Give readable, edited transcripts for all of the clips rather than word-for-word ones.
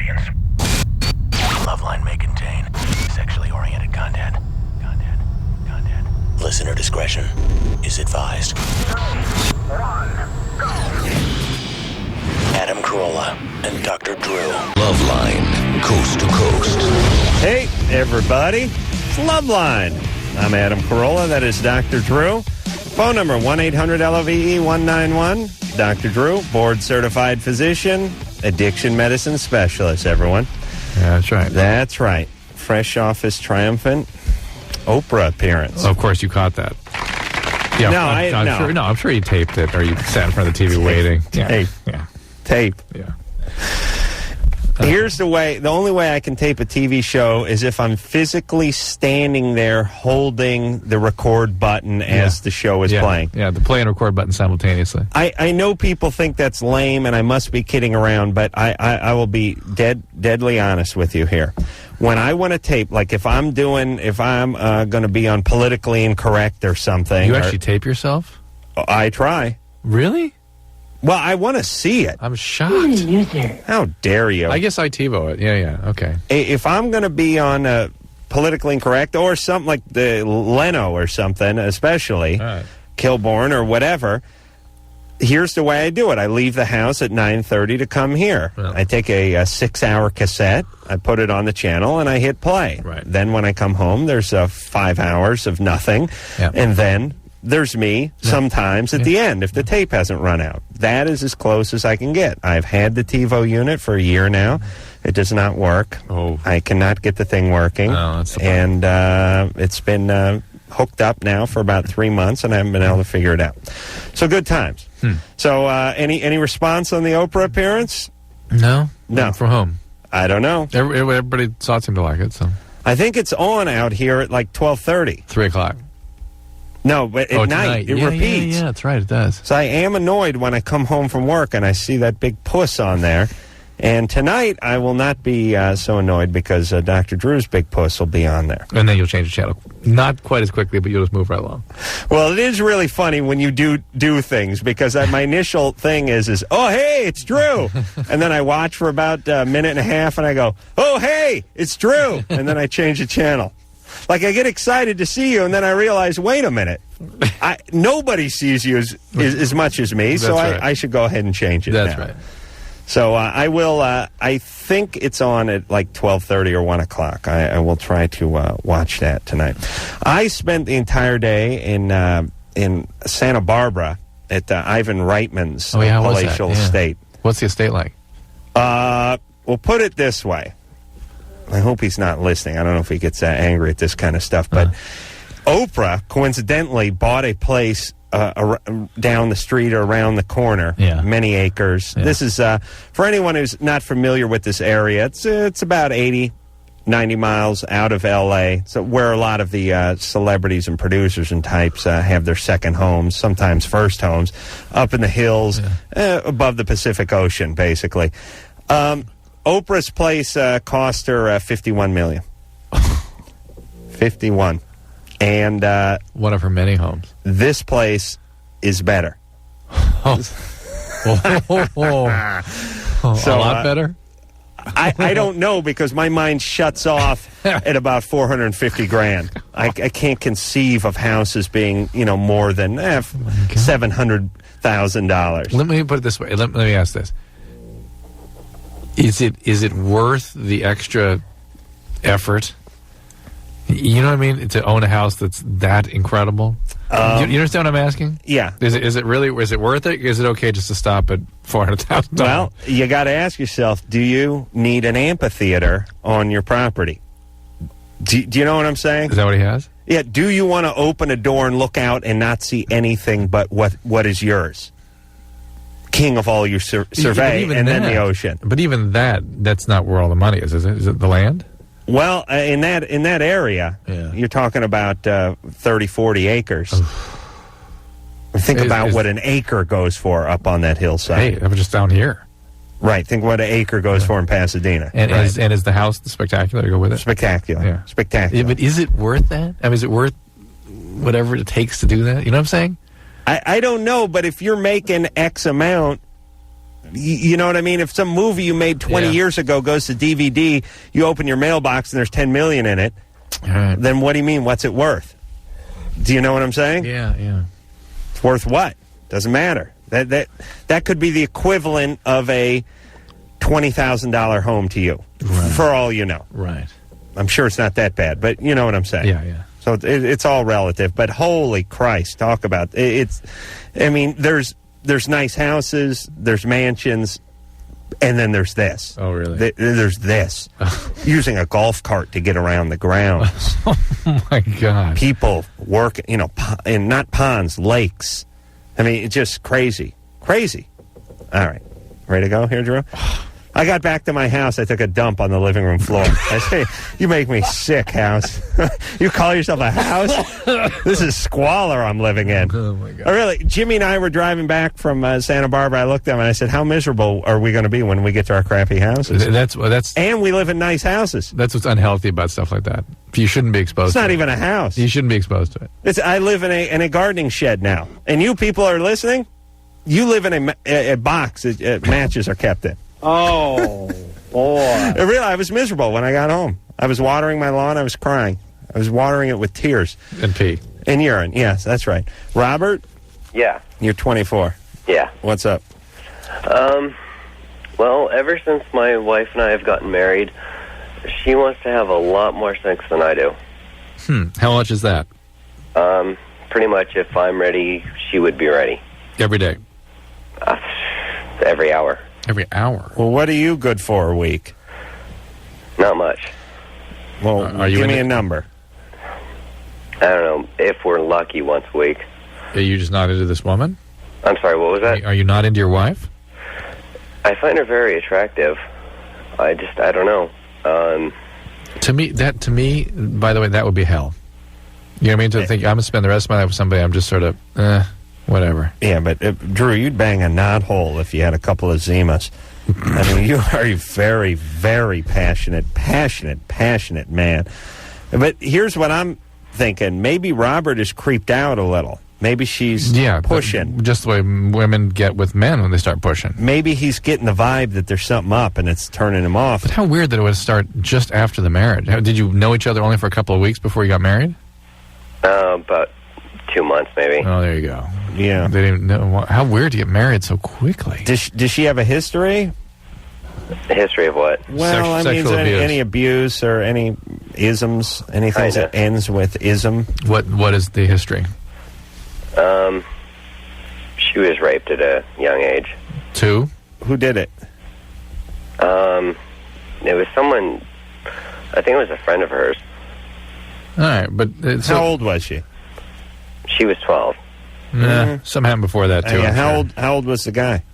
audience. LoveLine may contain sexually oriented content. Listener discretion is advised. 3, 1, go. Adam Carolla and Dr. Drew. LoveLine, coast to coast. Hey, everybody. It's LoveLine. I'm Adam Carolla. That is Dr. Drew. Phone number 1-800-LOVE-191. Dr. Drew, board-certified physician, addiction medicine specialist, everyone. Yeah, that's right. That's right. Fresh off his triumphant Oprah appearance. Of course, you caught that. Yeah, No, I'm sure you taped it, or you sat in front of the TV waiting. Tape. Yeah. Tape. Yeah. Here's the only way I can tape a TV show is if I'm physically standing there holding the record button as the show is playing. Yeah, the play and record button simultaneously. I know people think that's lame, and I must be kidding around, but I will be deadly honest with you here. When I want to tape, like if I'm going to be on Politically Incorrect or something. You actually tape yourself? I try. Really? Well, I want to see it. I'm shocked. How dare you? I guess I TiVo it. Yeah, okay. If I'm going to be on Politically Incorrect or something like the Leno or something, especially Kilborn or whatever, here's the way I do it. I leave the house at 9:30 to come here. Well, I take a 6-hour cassette, I put it on the channel, and I hit play. Right. Then when I come home, there's 5 hours of nothing, and then there's me sometimes at the end if the tape hasn't run out. That is as close as I can get. I've had the TiVo unit for a year now. It does not work. Oh. I cannot get the thing working. No, that's the and it's been hooked up now for about 3 months, and I haven't been able to figure it out. So good times. So any response on the Oprah appearance? No. No. From home. I don't know. Everybody seemed to like it, so. I think it's on out here at like 12:30. 3 o'clock. No, but at night it repeats. Yeah, that's right, it does. So I am annoyed when I come home from work and I see that big puss on there. And tonight I will not be so annoyed because Dr. Drew's big puss will be on there. And then you'll change the channel. Not quite as quickly, but you'll just move right along. Well, it is really funny when you do things because my initial thing is, oh, hey, it's Drew. And then I watch for about a minute and a half and I go, oh, hey, it's Drew. And then I change the channel. Like, I get excited to see you, and then I realize, wait a minute. Nobody sees you as much as me, so right. I should go ahead and change it That's now. right. So I will, I think it's on at like 12:30 or 1 o'clock. I will try to watch that tonight. I spent the entire day in Santa Barbara at Ivan Reitman's palatial estate. What's the estate like? We'll put it this way. I hope he's not listening. I don't know if he gets angry at this kind of stuff. But Oprah, coincidentally, bought a place down the street or around the corner, many acres. Yeah. This is, for anyone who's not familiar with this area, it's about 80, 90 miles out of L.A., so where a lot of the celebrities and producers and types have their second homes, sometimes first homes, up in the hills, above the Pacific Ocean, basically. Oprah's place cost her $51 million. 51. And one of her many homes. This place is better. So, a lot better? I don't know because my mind shuts off at about $450,000. I can't conceive of houses being, more than $700,000. Let me put it this way. Let me ask this. Is it worth the extra effort? You know what I mean? To own a house that's that incredible. You understand what I'm asking? Yeah. Is it worth it? Is it okay just to stop at $400,000? Well, you got to ask yourself: do you need an amphitheater on your property? Do you know what I'm saying? Is that what he has? Yeah. Do you want to open a door and look out and not see anything but what is yours? King of all your survey, and then the ocean. But even that's not where all the money is it? Is it the land? Well, in that area, you're talking about 30, 40 acres. Think about what an acre goes for up on that hillside. Hey, that was just down here. Right. Think what an acre goes for in Pasadena. And is the house spectacular to go with it? Spectacular. Yeah. Spectacular. But is it worth that? I mean, is it worth whatever it takes to do that? You know what I'm saying? I don't know, but if you're making X amount, You know what I mean? If some movie you made 20 years ago goes to DVD, you open your mailbox and there's $10 million in it, then what do you mean, what's it worth? Do you know what I'm saying? Yeah. It's worth what? Doesn't matter. That could be the equivalent of a $20,000 home to you, for all you know. Right. I'm sure it's not that bad, but you know what I'm saying. Yeah. So it's all relative. But holy Christ, talk about it's. I mean, there's nice houses, there's mansions, and then there's this. Oh, really? There's this. Using a golf cart to get around the grounds. Oh my God. People work, in not ponds, lakes. I mean, it's just crazy. Crazy. All right. Ready to go here, Drew? I got back to my house. I took a dump on the living room floor. I say, you make me sick, house. You call yourself a house? This is squalor I'm living in. Oh, my God. Really, Jimmy and I were driving back from Santa Barbara. I looked at him and I said, how miserable are we going to be when we get to our crappy houses? And we live in nice houses. That's what's unhealthy about stuff like that. You shouldn't be exposed It's to it. not even a house. You shouldn't be exposed to it. I live in a gardening shed now. And you people are listening? You live in a box that matches are kept in. Oh, boy. Really, I was miserable when I got home. I was watering my lawn. I was crying. I was watering it with tears. And pee. And urine. Yes, that's right. Robert? Yeah. You're 24. Yeah. What's up? Well, ever since my wife and I have gotten married, she wants to have a lot more sex than I do. How much is that? Pretty much if I'm ready, she would be ready. Every day? Every hour. Every hour? Well, what are you good for a week? Not much. Well, give me a number. I don't know. If we're lucky, once a week. Are you just not into this woman? I'm sorry, what was that? Are you not into your wife? I find her very attractive. I don't know. To me, by the way, that would be hell. You know what I mean? To think I'm going to spend the rest of my life with somebody, I'm just sort of, whatever. Yeah, but Drew, you'd bang a knothole if you had a couple of Zimas. I mean, you are a very, very passionate man. But here's what I'm thinking. Maybe Robert is creeped out a little. Maybe she's pushing. Just the way women get with men when they start pushing. Maybe he's getting the vibe that there's something up and it's turning him off. But how weird that it would start just after the marriage. Did you know each other only for a couple of weeks before you got married? About 2 months, maybe. Oh, there you go. Yeah. They didn't know. How weird to get married so quickly. Does she have a history? The history of what? Well, I mean, is there any abuse or any isms? Anything that ends with ism? What is the history? She was raped at a young age. Two? Who did it? It was someone, I think it was a friend of hers. All right, but... How old was she? She was 12. Something happened before that, too. How old was the guy?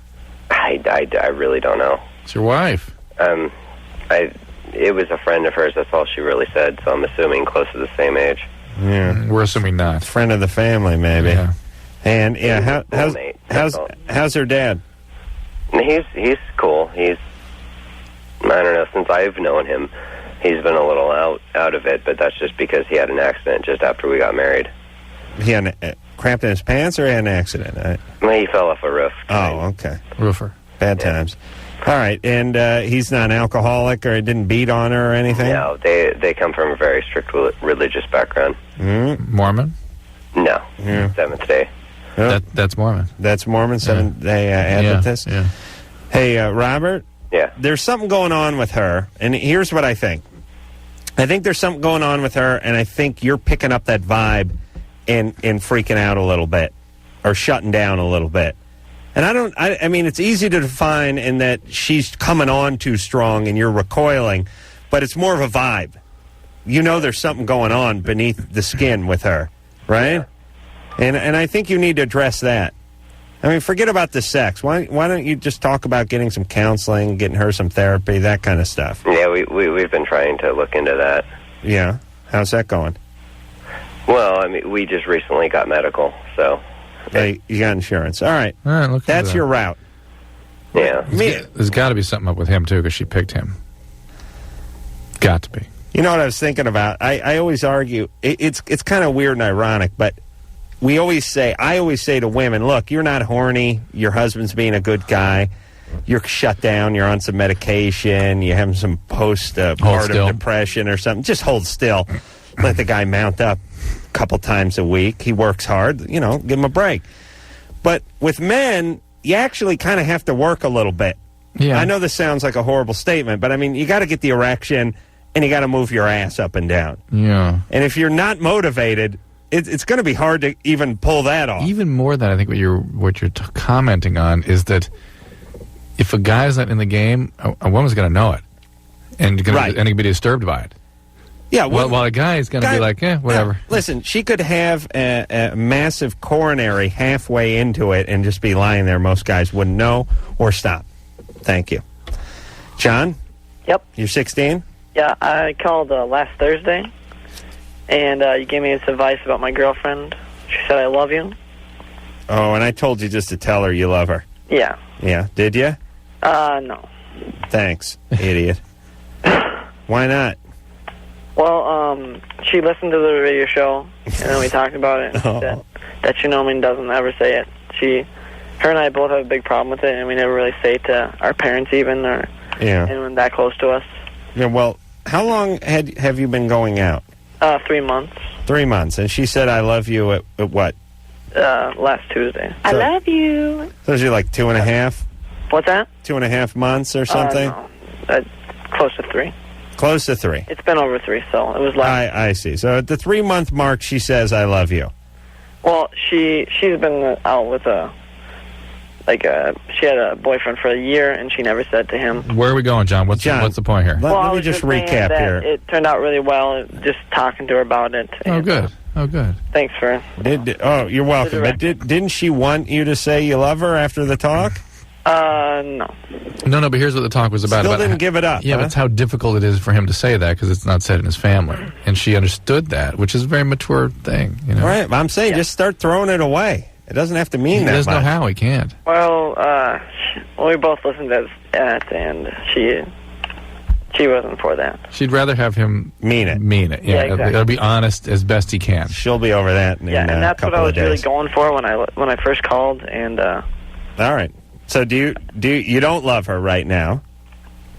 I really don't know. It's your wife. It was a friend of hers, that's all she really said, so I'm assuming close to the same age. Yeah. We're assuming not. Friend of the family, maybe. Yeah. And, how's her dad? He's cool. I don't know, since I've known him, he's been a little out of it, but that's just because he had an accident just after we got married. He had cramped in his pants, or he had an accident? He fell off a roof. Oh, okay. Roofer. Bad times. All right, and he's not an alcoholic, or he didn't beat on her or anything? No, they come from a very strict religious background. Mormon? No, Seventh Day. Oh. That's Mormon. That's Mormon, Seventh-day Adventist? Yeah. Hey, Robert? Yeah. There's something going on with her, and here's what I think. I think there's something going on with her, and I think you're picking up that vibe and freaking out a little bit, or shutting down a little bit. And I mean, it's easy to define in that she's coming on too strong and you're recoiling, but it's more of a vibe. You know there's something going on beneath the skin with her, right? Yeah. And I think you need to address that. I mean, forget about the sex. Why don't you just talk about getting some counseling, getting her some therapy, that kind of stuff? Yeah, we've been trying to look into that. Yeah? How's that going? Well, I mean, we just recently got medical, so... Hey, you got insurance. All right. That's your route. Yeah. There's got to be something up with him, too, because she picked him. Got to be. You know what I was thinking about? I always argue, it's kind of weird and ironic, but I always say to women, look, you're not horny, your husband's being a good guy. you're shut down, you're on some medication, you're having some postpartum depression or something, just hold still. Let the guy mount up a couple times a week. He works hard, give him a break. But with men, you actually kind of have to work a little bit. Yeah. I know this sounds like a horrible statement, but I mean, you got to get the erection and you got to move your ass up and down. Yeah. And if you're not motivated, it's going to be hard to even pull that off. Even more than I think what you're commenting on is that if a guy's not in the game, a woman's going to know it and going to be disturbed by it. Yeah, while a guy is going to be like, whatever. Listen, she could have a massive coronary halfway into it and just be lying there. Most guys wouldn't know or stop. Thank you. John? Yep. You're 16? Yeah, I called last Thursday, and you gave me this advice about my girlfriend. She said, I love you. Oh, and I told you just to tell her you love her. Yeah. Yeah, did you? No. Thanks, idiot. Why not? Well, she listened to the radio show, and then we talked about it, and she said that she normally doesn't ever say it. Her and I both have a big problem with it, and we never really say it to our parents even, or anyone that close to us. Yeah, well, how long have you been going out? 3 months. 3 months, and she said I love you at what? Last Tuesday. I love you. So is you like 2.5? What's that? 2.5 months or something? No. Close to 3. Close to 3. It's been over 3, so it was last. I see. So at the 3-month mark, she says, I love you. Well, she's been out with she had a boyfriend for a year, and she never said to him. Where are we going, John? What's the point here? Let me just recap here. It turned out really well, just talking to her about it. Oh, good. Thanks for... you're welcome. But didn't she want you to say you love her after the talk? No. No, but here's what the talk was about. Still didn't give it up. Yeah, but it's how difficult it is for him to say that because it's not said in his family. And she understood that, which is a very mature thing. Right. I'm saying just start throwing it away. It doesn't have to mean that much. He doesn't know how. He can't. Well, we both listened to that, and she wasn't for that. She'd rather have him mean it. Yeah, exactly. It'll be honest as best he can. She'll be over that in and that's a couple what I was of days. really going for when I first called. And all right. So you don't love her right now?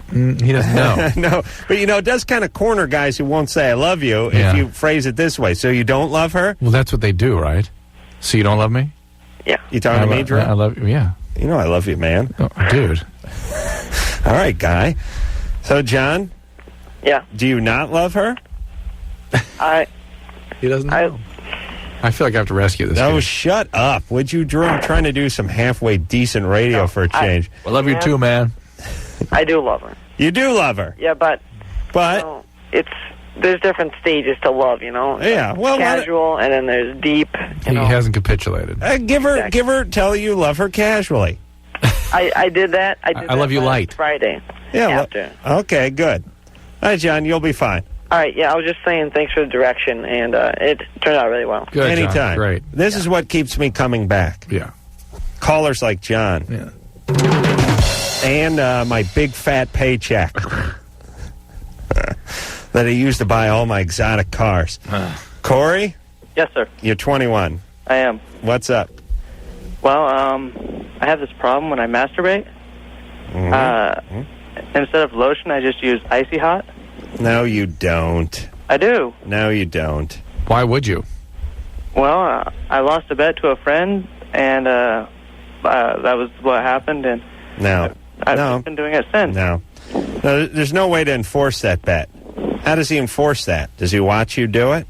He doesn't know. No, but it does kind of corner guys who won't say I love you if you phrase it this way. So you don't love her? Well, that's what they do, right? So you don't love me? Yeah. You talking to me, Drew? I love you, yeah. You know I love you, man. Oh, dude. All right, guy. So, John? Yeah. Do you not love her? He doesn't know. I feel like I have to rescue this kid. Shut up. Would you, Drew? I'm trying to do some halfway decent radio for a change. I love you too, man. I do love her. You do love her? Yeah, but there's different stages to love, Yeah, well, casual, and then there's deep. He hasn't capitulated. Give her, tell her you love her casually. I did that. I love you light. Friday. Yeah. After. Okay, good. All right, John, you'll be fine. All right, yeah, I was just saying thanks for the direction, and it turned out really well. Good, Anytime. John. Great. This is what keeps me coming back. Yeah. Callers like John. Yeah. And my big fat paycheck that I use to buy all my exotic cars. Corey? Yes, sir. You're 21. I am. What's up? Well, I have this problem when I masturbate. Instead of lotion, I just use Icy Hot. No, you don't. I do. No, you don't. Why would you? Well, I lost a bet to a friend, and that was what happened, and I've been doing it since. No, there's no way to enforce that bet. How does he enforce that? Does he watch you do it?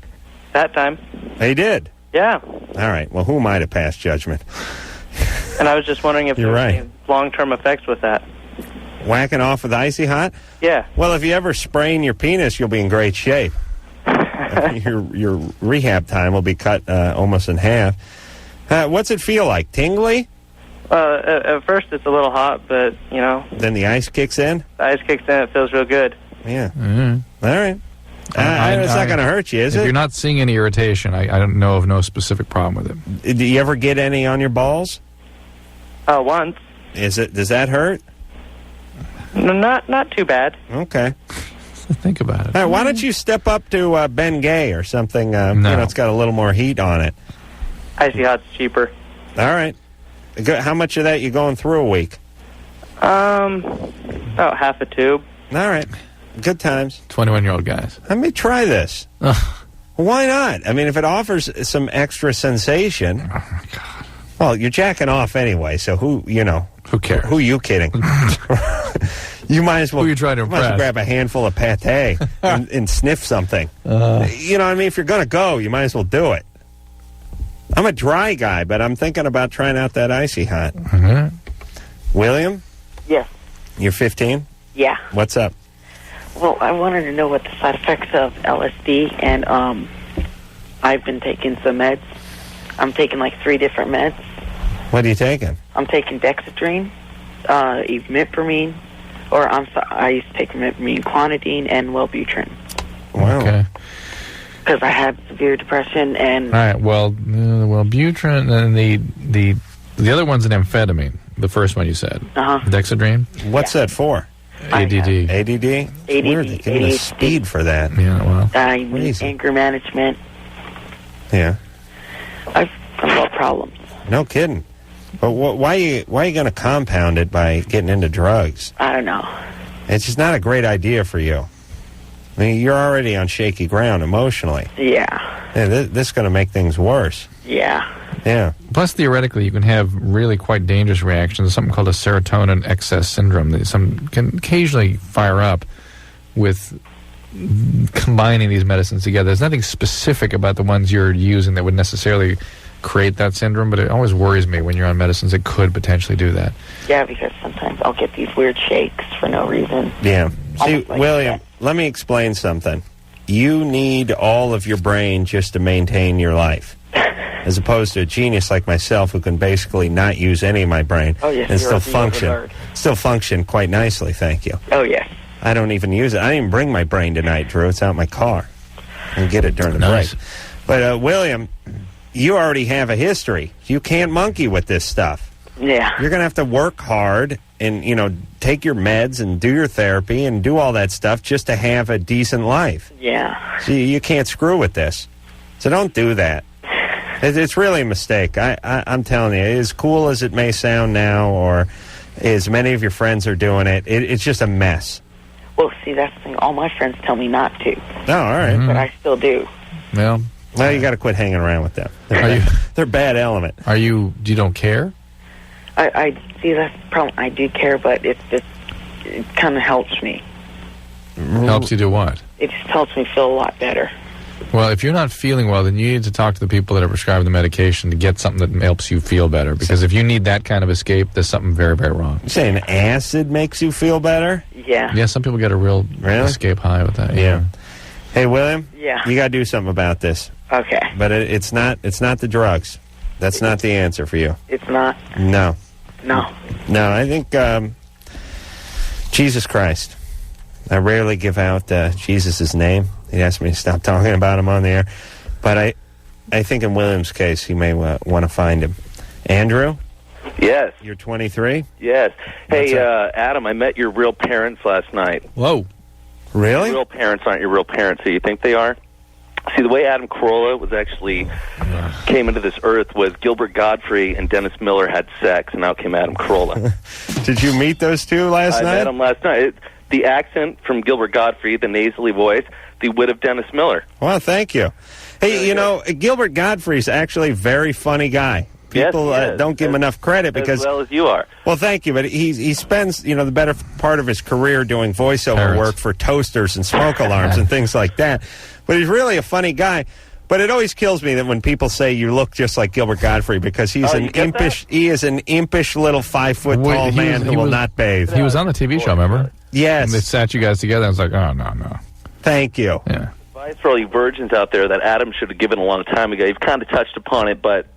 That time. He did? Yeah. All right. Well, who am I to pass judgment? And I was just wondering if there were any long-term effects with that. Whacking off with Icy Hot? Yeah. Well, if you ever sprain your penis, you'll be in great shape. Your rehab time will be cut almost in half. What's it feel like? Tingly? At first it's a little hot, but, Then the ice kicks in? The ice kicks in, it feels real good. Yeah. Mm-hmm. All right. It's not going to hurt you, is it? If you're not seeing any irritation, I don't know of no specific problem with it. Do you ever get any on your balls? Once. Does that hurt? No, not too bad. Okay. Think about it. All right, why don't you step up to Ben Gay or something? It's got a little more heat on it. Icy Hot's cheaper. All right. How much of that you going through a week? About half a tube. All right. Good times. 21-year-old guys. Let me try this. Why not? I mean, if it offers some extra sensation. Oh, my God. Well, you're jacking off anyway, so who cares? Who are you kidding? You might as well. Who are you trying to might as well impress? grab a handful of pate and sniff something. You know what I mean? If you're going to go, you might as well do it. I'm a dry guy, but I'm thinking about trying out that icy hot. William? Yes. You're 15? Yeah. What's up? Well, I wanted to know what the side effects of LSD, and I've been taking some meds. I'm taking like 3 different meds. What are you taking? I'm taking Dexedrine, Imipramine, I used to take Imipramine, Clonidine, and Wellbutrin. Wow. Okay. Because I had severe depression and... All right, Wellbutrin, and the other one's an amphetamine, the first one you said. Dexedrine? What's that for? ADD. ADD? It's weird. They give us speed for that. Yeah, well. Anger management. Yeah. I've got problems. No kidding. But why are you going to compound it by getting into drugs? I don't know. It's just not a great idea for you. I mean, you're already on shaky ground emotionally. Yeah. This is going to make things worse. Yeah. Yeah. Plus, theoretically, you can have really quite dangerous reactions. Something called a serotonin excess syndrome that can occasionally fire up with combining these medicines together. There's nothing specific about the ones you're using that would necessarily create that syndrome, but it always worries me when you're on medicines that could potentially do that. Yeah, because sometimes I'll get these weird shakes for no reason. Yeah. See, Like William, let me explain something. You need all of your brain just to maintain your life, as opposed to a genius like myself who can basically not use any of my brain and still function quite nicely, thank you. Oh, yes. I don't even use it. I didn't even bring my brain tonight, Drew. It's out in my car. I'll get it during the break. But, William, you already have a history. You can't monkey with this stuff. Yeah. You're going to have to work hard and, take your meds and do your therapy and do all that stuff just to have a decent life. Yeah. So you can't screw with this. So don't do that. It's really a mistake. I'm telling you, as cool as it may sound now, or as many of your friends are doing it, it's just a mess. Well, see, that's the thing. All my friends tell me not to. Oh, all right. But I still do. Well, you got to quit hanging around with them. They're bad element. You don't care? I see that's the problem. I do care, but it kind of helps me. Helps you do what? It just helps me feel a lot better. Well, if you're not feeling well, then you need to talk to the people that are prescribing the medication to get something that helps you feel better. Because if you need that kind of escape, there's something very, very wrong. You're saying acid makes you feel better? Yeah. Yeah, some people get a real escape high with that. Yeah. Hey, William? Yeah. You got to do something about this. Okay. But it's not the drugs. That's not the answer for you. It's not? No. No. No, I think Jesus Christ. I rarely give out Jesus' name. He asked me to stop talking about him on the air. But I think in William's case, you may want to find him. Andrew? Yes. You're 23? Yes. Hey, Adam, I met your real parents last night. Whoa. Really? Your real parents aren't your real parents, so you think they are? See, the way Adam Carolla was actually came into this earth was Gilbert Gottfried and Dennis Miller had sex, and out came Adam Carolla. Did you meet those two last night? I met them last night. The accent from Gilbert Gottfried, the nasally voice, the wit of Dennis Miller. Well, thank you. Hey, Gilbert Gottfried's actually a very funny guy. People don't give him enough credit because... As well as you are. Well, thank you, but he spends, the better part of his career doing voiceover work for toasters and smoke alarms and things like that. But he's really a funny guy. But it always kills me that when people say you look just like Gilbert Gottfried because he's he is an impish little 5-foot-tall man who will not bathe. He was on the TV show, remember? Yes. And they sat you guys together and I was like, oh, no. Thank you. Yeah. Advice for all you virgins out there that Adam should have given a long time ago. You've kind of touched upon it, but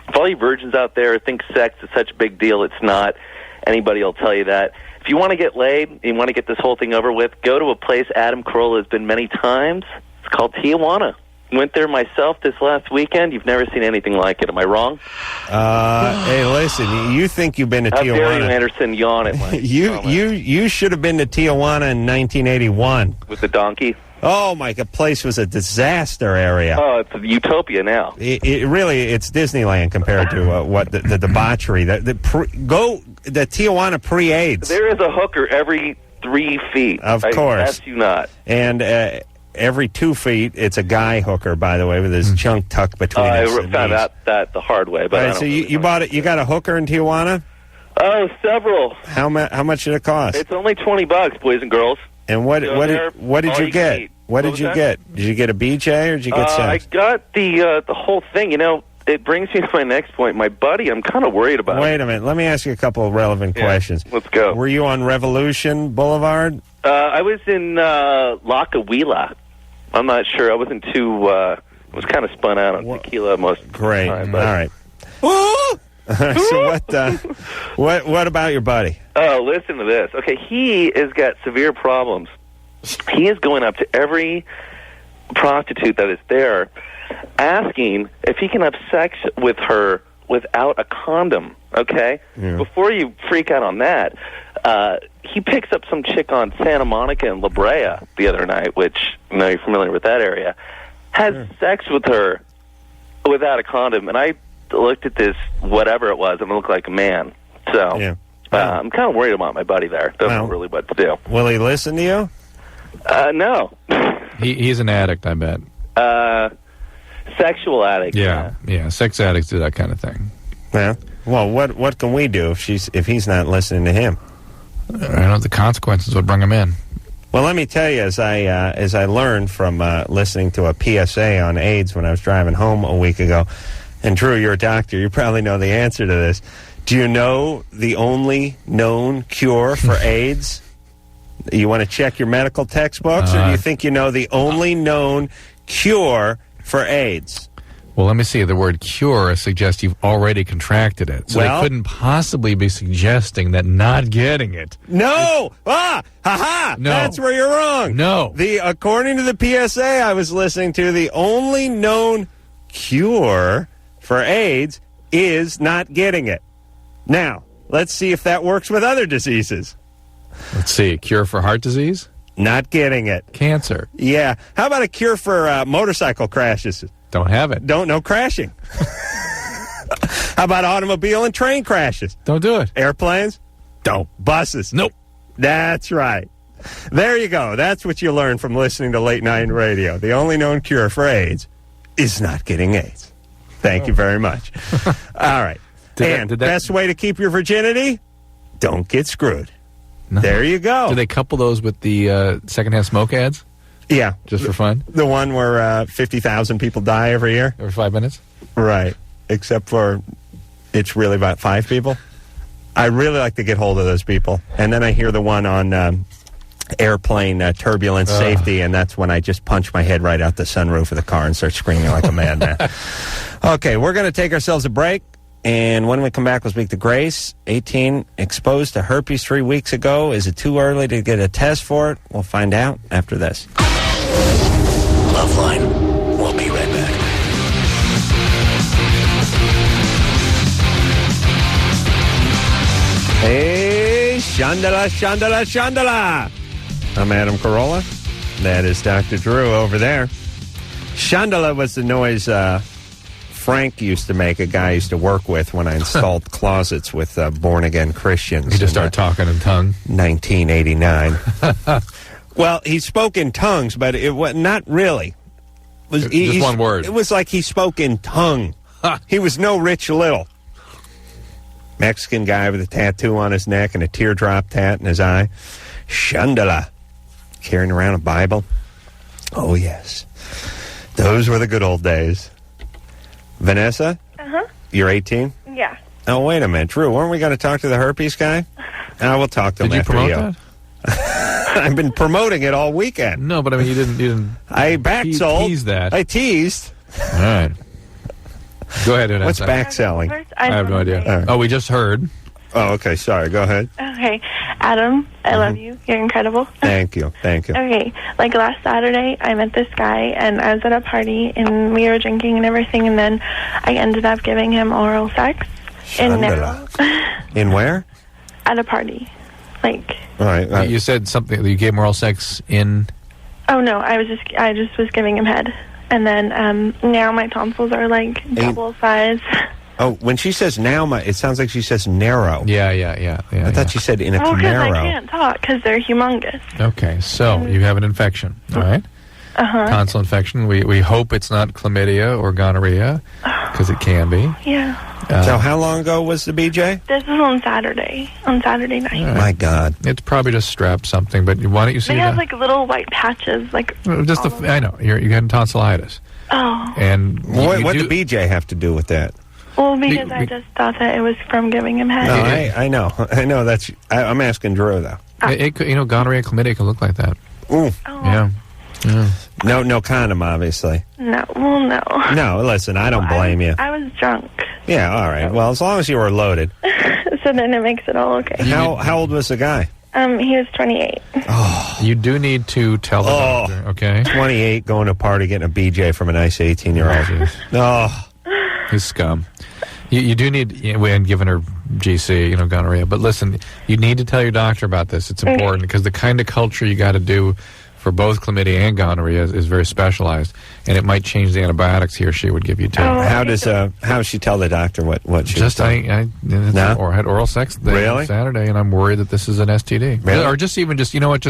if all you virgins out there think sex is such a big deal, it's not. Anybody will tell you that. If you want to get laid and you want to get this whole thing over with, go to a place Adam Carolla has been many times. It's called Tijuana. Went there myself this last weekend. You've never seen anything like it. Am I wrong? Hey, listen. You think you've been to How Tijuana? dare you, Anderson, yawn at my you should have been to Tijuana in 1981 with the donkey. Oh, my, the place was a disaster area. Oh, it's a utopia now. It's Disneyland compared to what the debauchery. The Tijuana pre-AIDS. There is a hooker every 3 feet. Of course. I ask you not. And every 2 feet, it's a guy hooker, by the way, with his junk tucked between his knees. I found out that the hard way. But all right, so you bought it. You got a hooker in Tijuana? Oh, several. How much did it cost? It's only $20, boys and girls. And what did you get? What did you get? Did you get a BJ or did you get sex? I got the whole thing. You know, it brings me to my next point. My buddy, I'm kind of worried about. Wait a minute. Let me ask you a couple of relevant questions. Let's go. Were you on Revolution Boulevard? I was in La Cahuila. I'm not sure. I wasn't too. I was kind of spun out on tequila most of the time. But... All right. So what about your buddy? Oh, listen to this. Okay, he has got severe problems. He is going up to every prostitute that is there, asking if he can have sex with her without a condom. Okay, before you freak out on that, he picks up some chick on Santa Monica and La Brea the other night, which I know you're familiar with that area. Has sex with her without a condom, and I looked at this, whatever it was, and it looked like a man. So I'm kind of worried about my buddy there. Don't know really what to do. Will he listen to you? No. He's an addict, I bet. Sexual addict. Yeah. Sex addicts do that kind of thing. Yeah. Well, what can we do if he's not listening to him? I don't know. The consequences would bring him in. Well, let me tell you, as I learned from listening to a PSA on AIDS when I was driving home a week ago, and Drew, you're a doctor, you probably know the answer to this. Do you know the only known cure for AIDS? You want to check your medical textbooks, or do you think you know the only known cure for AIDS? Well, let me see. The word cure suggests you've already contracted it. So they couldn't possibly be suggesting that not getting it. No! Ha-ha! No. That's where you're wrong. No. According to the PSA I was listening to, the only known cure for AIDS is not getting it. Now, let's see if that works with other diseases. Let's see. Cure for heart disease? Not getting it. Cancer? Yeah. How about a cure for motorcycle crashes? Don't have it. Don't know crashing. How about automobile and train crashes? Don't do it. Airplanes? Don't. Buses? Nope. That's right. There you go. That's what you learn from listening to late night radio. The only known cure for AIDS is not getting AIDS. Thank you very much. All right. Best way to keep your virginity? Don't get screwed. No. There you go. Do they couple those with the secondhand smoke ads? Yeah. Just for fun? The one where 50,000 people die every year? Every 5 minutes? Right. Except for it's really about 5 people. I really like to get hold of those people. And then I hear the one on airplane turbulence safety, and that's when I just punch my head right out the sunroof of the car and start screaming like a madman. Okay, we're going to take ourselves a break. And when we come back, we'll speak to Grace, 18, exposed to herpes 3 weeks ago. Is it too early to get a test for it? We'll find out after this. LoveLine. We'll be right back. Hey, Shandala, Shandala, Shandala. I'm Adam Carolla. That is Dr. Drew over there. Shandala was the noise Frank used to make, a guy I used to work with when I installed closets with born-again Christians. He just started talking in tongue? 1989. Well, he spoke in tongues, but it was not really. Just one word. It was like he spoke in tongue. He was no Rich Little. Mexican guy with a tattoo on his neck and a teardrop tat in his eye. Shandala. Carrying around a Bible. Oh, yes. Those were the good old days. Vanessa? Uh-huh. You're 18? Yeah. Oh, wait a minute. Drew, weren't we going to talk to the herpes guy? We'll talk to him after you. Did you promote that? I've been promoting it all weekend. No, but I mean, you didn't I back-sold. Teased that. I teased. All right. Go ahead. What's back-selling? I have no idea. Oh, we just heard. Oh, okay. Sorry. Go ahead. Okay. Adam, I love you. You're incredible. Thank you. Thank you. Okay. Like last Saturday, I met this guy, and I was at a party, and we were drinking and everything, and then I ended up giving him oral sex. In where? At a party. Like. All right. You said something. You gave him oral sex in. Oh, no, I just was giving him head. And then now my tonsils are like double size. Oh, when she says now, it sounds like she says narrow. Yeah. I thought she said in a Camaro. Because I Camaro. can't talk because they're humongous. Okay, so you have an infection, all right? Uh-huh. Tonsil infection. We hope it's not chlamydia or gonorrhea, because it can be. Yeah. So how long ago was the BJ? This was on Saturday night. Right. My God. It's probably just strep something, but why don't you see They have the... like little white patches, like... Just I know, you had tonsillitis. Oh. And What did the BJ have to do with that? Well, because I just thought that it was from giving him head. No, I know. I know. I'm asking Drew, though. It could, gonorrhea and chlamydia can look like that. Ooh. Yeah. No condom, obviously. No. Well, no. No, listen, I don't blame you. I was drunk. Yeah, all right. Well, as long as you were loaded. So then it makes it all okay. How old was the guy? He was 28. Oh. You do need to tell the doctor, okay? 28, going to a party, getting a BJ from a nice 18-year-old. Oh. He's scum. You do need, and giving her GC, gonorrhea. But listen, you need to tell your doctor about this. It's important because the kind of culture you got to do for both chlamydia and gonorrhea is very specialized, and it might change the antibiotics he or she would give you too. How does she tell the doctor what she just I had oral sex Saturday, and I'm worried that this is an STD. Really? Or just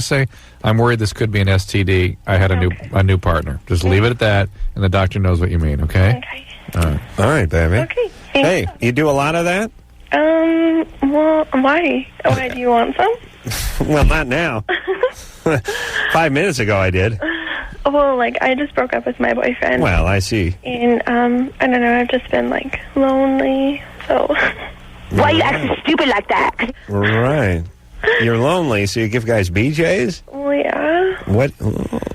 say I'm worried this could be an STD. I had a new partner. Just leave it at that, and the doctor knows what you mean. Okay. Okay. All right, baby. Okay. Hey, you do a lot of that? Well, why? Why do you want some? Well, not now. 5 minutes ago, I did. Well, I just broke up with my boyfriend. Well, I see. And, I don't know, I've just been, lonely, so... Why are you acting stupid like that? Right. You're lonely, so you give guys BJs? Well, yeah. What?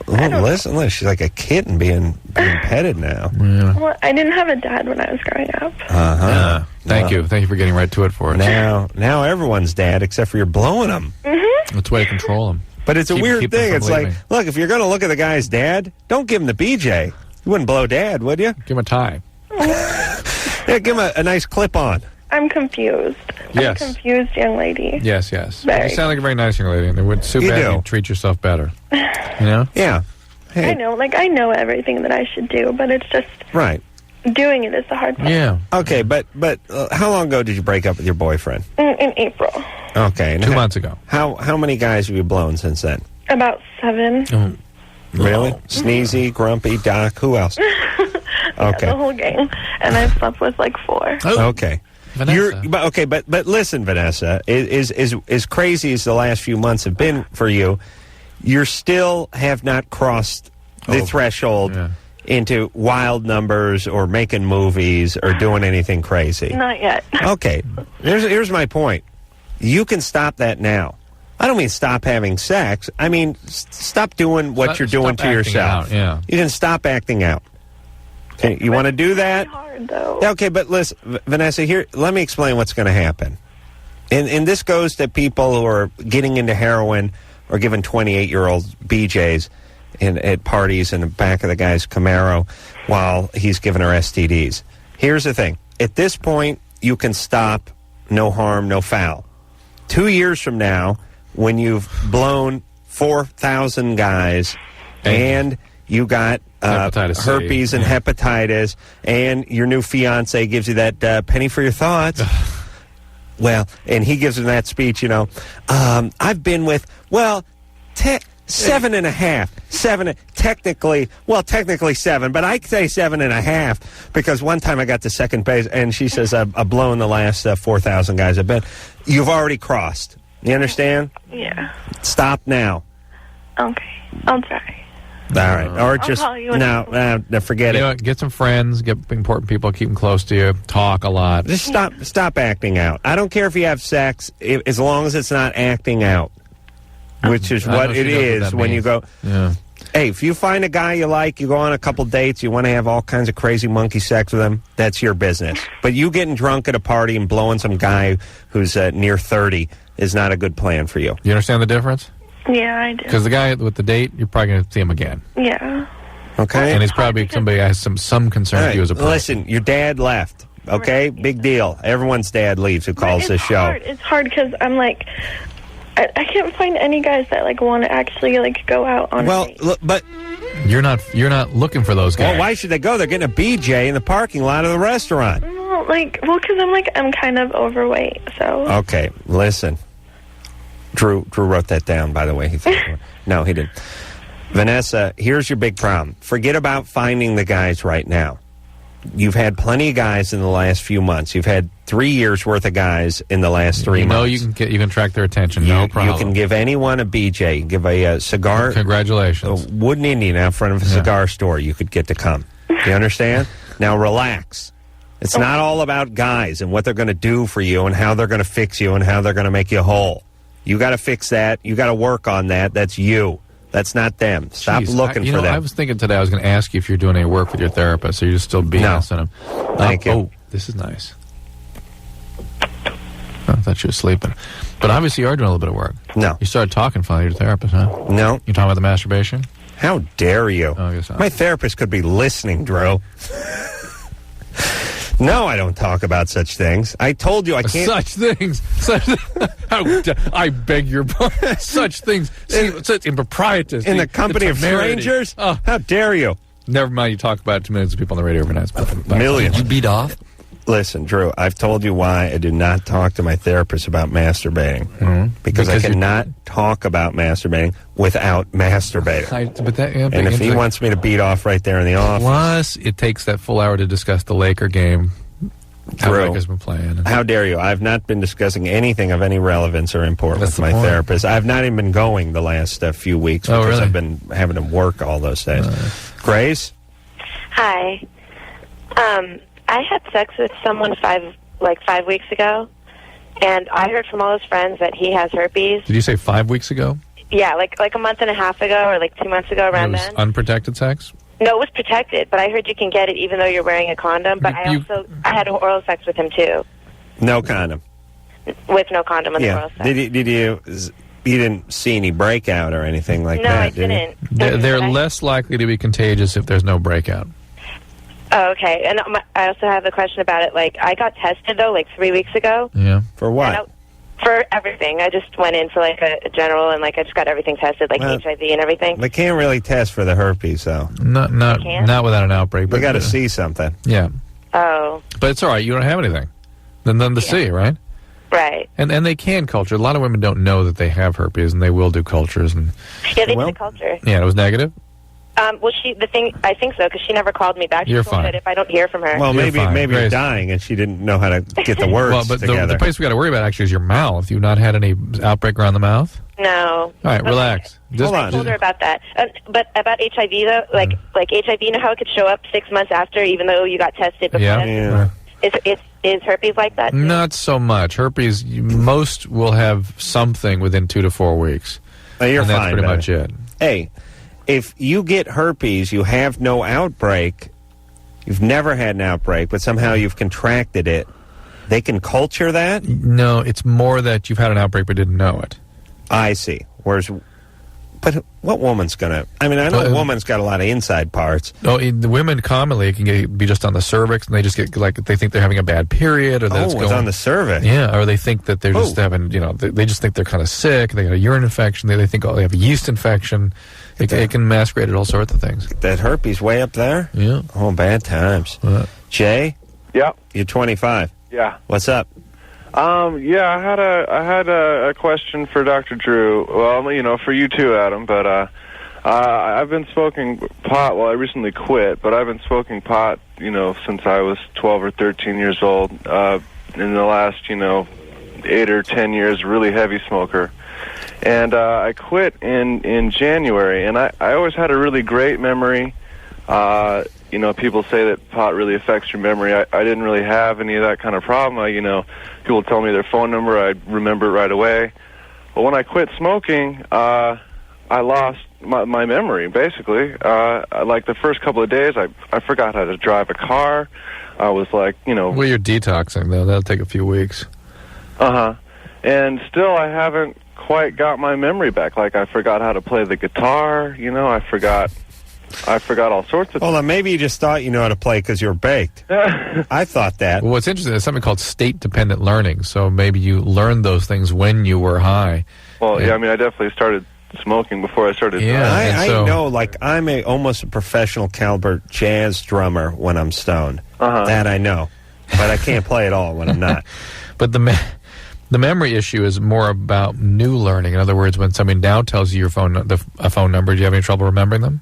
Listen, she's like a kitten being petted now. Yeah. Well, I didn't have a dad when I was growing up. Uh-huh. Thank you for getting right to it for us. Now everyone's dad, except for you're blowing them. Mm-hmm. That's the way to control them. But it's a weird thing. It's like, look, if you're going to look at the guy's dad, don't give him the BJ. You wouldn't blow dad, would you? Give him a tie. Yeah, give him a nice clip-on. I'm confused. Yes. I'm a confused young lady. Yes. You sound like a very nice young lady, and it would suit You bad do. if you treat yourself better. Yeah. Hey. I know, I know everything that I should do, but it's just... Right. Doing it is the hard part. Yeah. Okay, but how long ago did you break up with your boyfriend? In April. Okay. And 2 months ago. How many guys have you blown since then? About 7. Oh. Really? Sneezy, Grumpy, Doc, who else? Okay. The whole gang. And I've slept with 4. Okay. Vanessa. But listen, Vanessa, as crazy as the last few months have been for you, you still have not crossed the threshold into wild numbers or making movies or doing anything crazy. Not yet. Okay. Here's my point. You can stop that now. I don't mean stop having sex. I mean stop doing what you're doing to yourself. Yeah. You can stop acting out. Okay, you want to do that? It's hard, though. Okay, but listen, Vanessa, here, let me explain what's going to happen. And this goes to people who are getting into heroin or giving 28-year-olds BJs at parties in the back of the guy's Camaro while he's giving her STDs. Here's the thing. At this point, you can stop, no harm, no foul. 2 years from now, when you've blown 4,000 guys and you got herpes and hepatitis, and your new fiance gives you that penny for your thoughts. Well, and he gives him that speech, I've been with, 7.5. 7, technically 7, but I say 7.5 because one time I got to second base, and she says I've blown the last 4,000 guys I've been. You've already crossed. You understand? Yeah. Stop now. Okay. I'll try. All right. Or I'll just, call you no, forget it. You know what, get some friends, get important people, keep them close to you, talk a lot. Just stop acting out. I don't care if you have sex, as long as it's not acting out, which is what it is when you go. Yeah. Hey, if you find a guy you like, you go on a couple dates, you want to have all kinds of crazy monkey sex with him, that's your business. But you getting drunk at a party and blowing some guy who's near 30 is not a good plan for you. You understand the difference? Yeah, I do. Because the guy with the date, you're probably going to see him again. Yeah. Okay? And he's probably somebody has some concern for you as a person. Listen, your dad left. Okay? Right. Big deal. Everyone's dad leaves who calls this show. It's hard because I'm I can't find any guys that like want to actually like go out on. Well, a date. look, but you're not looking for those guys. Well, why should they go? They're getting a BJ in the parking lot of the restaurant. Because I'm kind of overweight, so. Okay, listen. Drew wrote that down, by the way. No, he didn't. Vanessa, here's your big problem. Forget about finding the guys right now. You've had plenty of guys in the last few months. You've had 3 years worth of guys in the last 3 months. You can track their attention. No problem. You can give anyone a BJ. Give a cigar. Congratulations. A wooden Indian out front of a cigar store. You could get to come. You understand? Now relax. It's not all about guys and what they're going to do for you and how they're going to fix you and how they're going to make you whole. You got to fix that. You got to work on that. That's you. That's not them. Stop looking for them. I was thinking today I was going to ask you if you're doing any work with your therapist, or you're still BSing him. Thank you. Oh, this is nice. I thought you were sleeping. But obviously you are doing a little bit of work. No. You started talking finally to your therapist, huh? No. You talking about the masturbation? How dare you? Oh, I guess not. My therapist could be listening, Drew. No, I don't talk about such things. I told you I can't. Such things. I beg your pardon. Such things. Such improprieties. In the company of strangers? Oh. How dare you? Never mind, you talk about it to millions of people on the radio every night. Millions. You beat off? Listen, Drew, I've told you why I do not talk to my therapist about masturbating. Because I cannot talk about masturbating without masturbating. And if he wants me to beat off right there in the office. Plus, it takes that full hour to discuss the Laker game. How Laker's been playing. How dare you? I've not been discussing anything of any relevance or importance with my therapist. I've not even been going the last few weeks because I've been having to work all those days. Grace? Hi. I had sex with someone 5 weeks ago, and I heard from all his friends that he has herpes. Did you say 5 weeks ago? Yeah, like a month and a half ago or like 2 months ago, around then. Unprotected sex? No, it was protected, but I heard you can get it even though you're wearing a condom. But I had oral sex with him too. No condom. With no condom on the oral sex. You didn't see any breakout or anything like that? No, I didn't. They're less likely to be contagious if there's no breakout. Oh, okay. And I also have a question about it. Like, I got tested, though, 3 weeks ago. Yeah. For what? For everything. I just went in for, a general, and, I just got everything tested, HIV and everything. They can't really test for the herpes, though. Not without an outbreak. They got to see something. Yeah. Oh. But it's all right. You don't have anything. Then nothing to see, right? Right. And they can culture. A lot of women don't know that they have herpes, and they will do cultures. And yeah, they did a culture. Yeah, it was negative? Well, I think so, because she never called me back. She told me that if I don't hear from her. Well, maybe you're dying, and she didn't know how to get the words together. The place we got to worry about actually is your mouth. You've not had any outbreak around the mouth? No. All right, relax. Hold on. I told her about that. But about HIV, though, like HIV, you know how it could show up 6 months after, even though you got tested before? Yeah. Is herpes like that too? Not so much. Herpes, most will have something within 2 to 4 weeks. You're and fine. That's pretty much it. Hey, if you get herpes, you have no outbreak, you've never had an outbreak, but somehow you've contracted it, they can culture that? No, it's more that you've had an outbreak but didn't know it. I see. But what woman's going to... I mean, I know a woman's got a lot of inside parts. Oh, the women commonly can be just on the cervix, and they just get, they think they're having a bad period. Or that it's on the cervix. Yeah, or they think that they're just having, they just think they're kind of sick. They got a urine infection. They think they have a yeast infection. It can masquerade at all sorts of things. That herpes way up there? Yeah. Oh, bad times. Jay? Yeah. You're 25. Yeah. What's up? I had a question for Dr. Drew. Well, for you too, Adam. But I've been smoking pot. Well, I recently quit, but I've been smoking pot, since I was 12 or 13 years old. In the last, 8 or 10 years, really heavy smoker. And I quit in January, and I always had a really great memory. People say that pot really affects your memory. I didn't really have any of that kind of problem. People tell me their phone number, I'd remember it right away. But when I quit smoking, I lost my memory, basically. Like the first couple of days, I forgot how to drive a car. I was like, Well, you're detoxing, though. That'll take a few weeks. Uh-huh. And still, I haven't quite got my memory back. Like, I forgot how to play the guitar, I forgot all sorts of things. Hold on, maybe you just thought you know how to play because you were baked. I thought that. Well, what's interesting is something called state-dependent learning. So maybe you learned those things when you were high. Well, yeah, I mean, I definitely started smoking before I started. I know, like, I'm almost a professional caliber jazz drummer when I'm stoned. That I know, but I can't play at all when I'm not. But the memory issue is more about new learning. In other words, when somebody now tells you a phone number, do you have any trouble remembering them?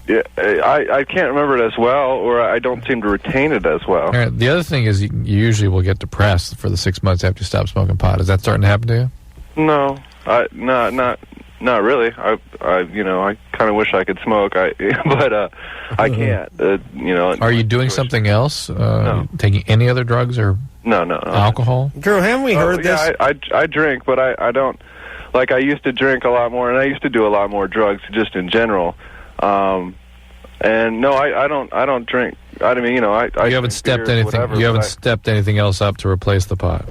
Yeah, I can't remember it as well, or I don't seem to retain it as well. All right, the other thing is you usually will get depressed for the 6 months after you stop smoking pot. Is that starting to happen to you? No, not really. I kind of wish I could smoke. But I can't. Are you doing something else? No. Taking any other drugs or no. alcohol? Drew, haven't we heard this? Yeah, I drink, but I don't. Like, I used to drink a lot more, and I used to do a lot more drugs just in general. And no, I don't drink. I mean, I you haven't stepped anything. Whatever, you haven't stepped anything else up to replace the pot.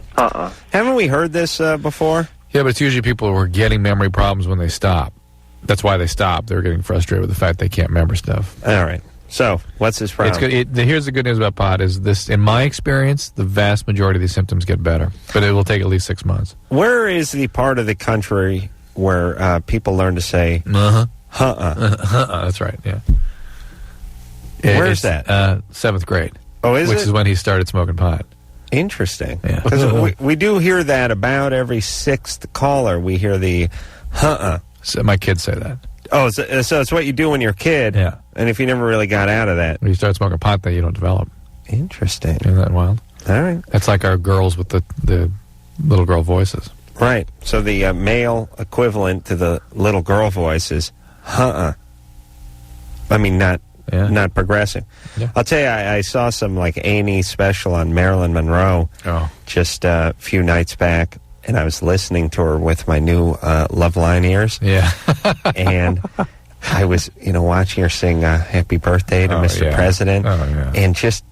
Haven't we heard this before? Yeah, but it's usually people who are getting memory problems when they stop. That's why they stop. They're getting frustrated with the fact they can't remember stuff. All right. So, what's his problem? It's good. Here's the good news about pot is this. In my experience, the vast majority of these symptoms get better, but it will take at least 6 months. Where is the part of the country where people learn to say That's right, yeah. Where's that? 7th grade. Oh, is Which it? is when he started smoking pot. Interesting. Yeah. Because we do hear that about every sixth caller. We hear the So my kids say that. Oh, so it's what you do when you're a kid. Yeah. And if you never really got out of that. When you start smoking pot, then you don't develop. Interesting. Isn't that wild? All right. That's like our girls with the little girl voices. Right. So the male equivalent to the little girl voice is I mean, not progressing. Yeah. I'll tell you, I saw some like A&E special on Marilyn Monroe just a few nights back, and I was listening to her with my new LoveLine ears. Yeah. And I was, watching her sing Happy Birthday to Mr. President, and just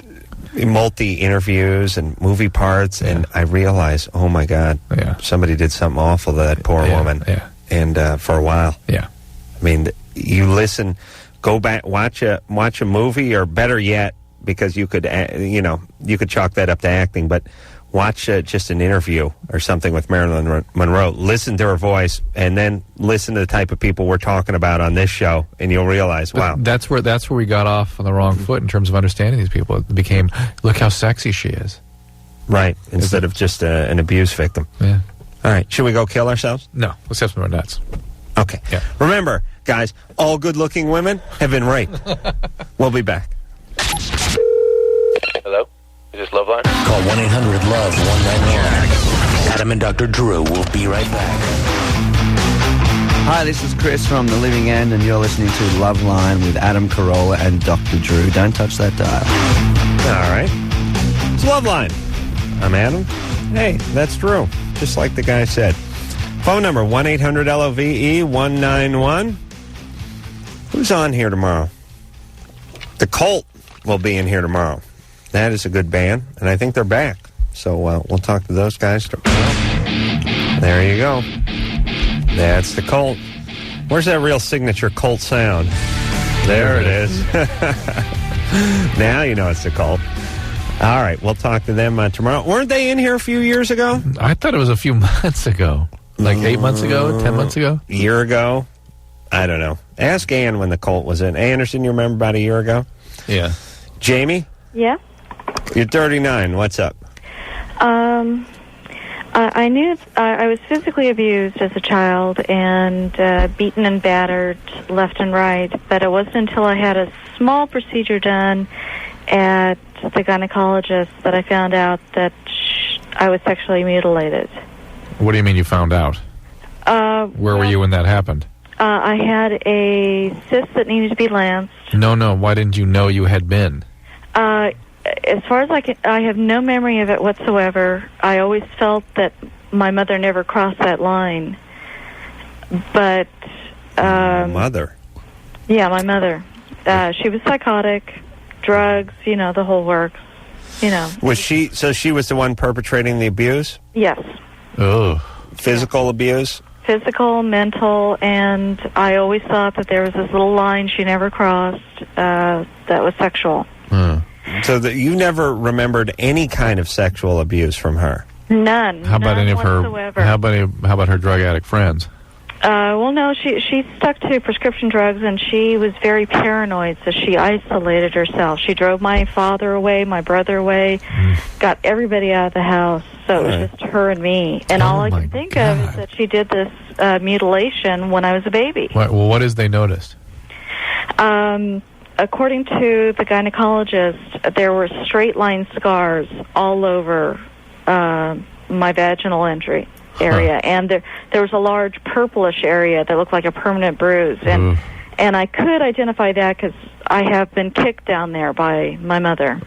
multi-interviews and movie parts, and I realized, oh my God, somebody did something awful to that poor woman. Yeah. And for a while. Yeah. I mean, you listen, go back, watch a movie, or better yet, because you could, you could chalk that up to acting, but watch just an interview or something with Marilyn Monroe. Listen to her voice, and then listen to the type of people we're talking about on this show, and you'll realize, wow. That's where we got off on the wrong foot in terms of understanding these people. It became, look how sexy she is. Right, instead of just an abuse victim. Yeah. All right, should we go kill ourselves? No, let's have some more nuts. Okay. Yeah. Remember, guys, all good-looking women have been raped. We'll be back. Hello? Is this LoveLine? Call 1-800-LOVE-191. Adam and Dr. Drew will be right back. Hi, this is Chris from The Living End, and you're listening to LoveLine with Adam Carolla and Dr. Drew. Don't touch that dial. All right. It's LoveLine. I'm Adam. Hey, that's Drew. Just like the guy said. Phone number, 1-800-LOVE-191. Who's on here tomorrow? The Cult will be in here tomorrow. That is a good band, and I think they're back. So we'll talk to those guys tomorrow. There you go. That's the Cult. Where's that real signature Cult sound? There it is. Now you know it's the Cult. All right, we'll talk to them tomorrow. Weren't they in here a few years ago? I thought it was a few months ago. Like 8 months ago, 10 months ago? A year ago? I don't know. Ask Ann when the Cult was in. Anderson, you remember about a year ago? Yeah. Jamie? Yeah? You're 39. What's up? I knew I was physically abused as a child and beaten and battered left and right, but it wasn't until I had a small procedure done at the gynecologist that I found out that I was sexually mutilated. What do you mean you found out? Where were you when that happened? I had a cyst that needed to be lanced. No. Why didn't you know you had been? As far as I have no memory of it whatsoever. I always felt that my mother never crossed that line. But mother? Yeah, my mother. She was psychotic, drugs, the whole works. Was she? So she was the one perpetrating the abuse? Yes. Oh. Physical abuse? Physical, mental, and I always thought that there was this little line she never crossed that was sexual. So that you never remembered any kind of sexual abuse from her? None. How about none any of her? whatsoever. How about her drug addict friends? Well, no, she stuck to prescription drugs, and she was very paranoid, so she isolated herself. She drove my father away, my brother away, got everybody out of the house, so it was just her and me. And all I can think of is that she did this mutilation when I was a baby. What is they noticed? According to the gynecologist, there were straight-line scars all over my vaginal area, and there was a large purplish area that looked like a permanent bruise, and I could identify that because I have been kicked down there by my mother.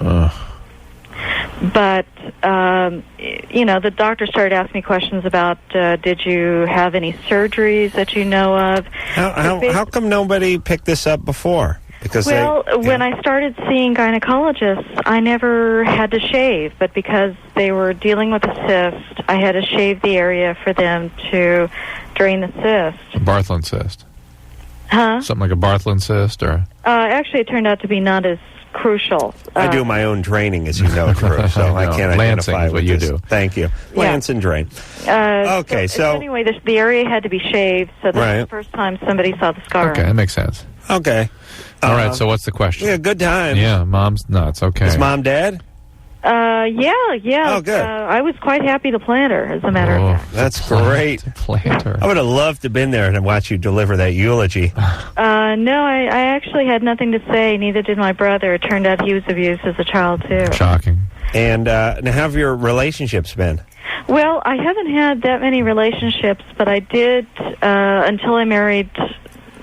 But the doctor started asking me questions about did you have any surgeries that you know of? How come nobody picked this up before? Because when I started seeing gynecologists, I never had to shave, but because they were dealing with a cyst, I had to shave the area for them to drain the cyst. A Bartholin cyst? Huh? Something like a Bartholin cyst, or? Actually, it turned out to be not as crucial. I do my own draining, as you know, Drew, so I can't identify is what with you this. do. Thank you. Lance and drain. Okay, so anyway, the area had to be shaved, so that's the first time somebody saw the scar. Okay, that makes sense. Okay. All right, so what's the question? Yeah, good times. Yeah, Mom's nuts. Okay. Is Mom dead? Yeah. Oh, good. I was quite happy to plant her, as a matter of fact. That's great. Plant her. I would have loved to have been there and watch you deliver that eulogy. No, I actually had nothing to say. Neither did my brother. It turned out he was abused as a child, too. Shocking. And how have your relationships been? Well, I haven't had that many relationships, but I did, until I married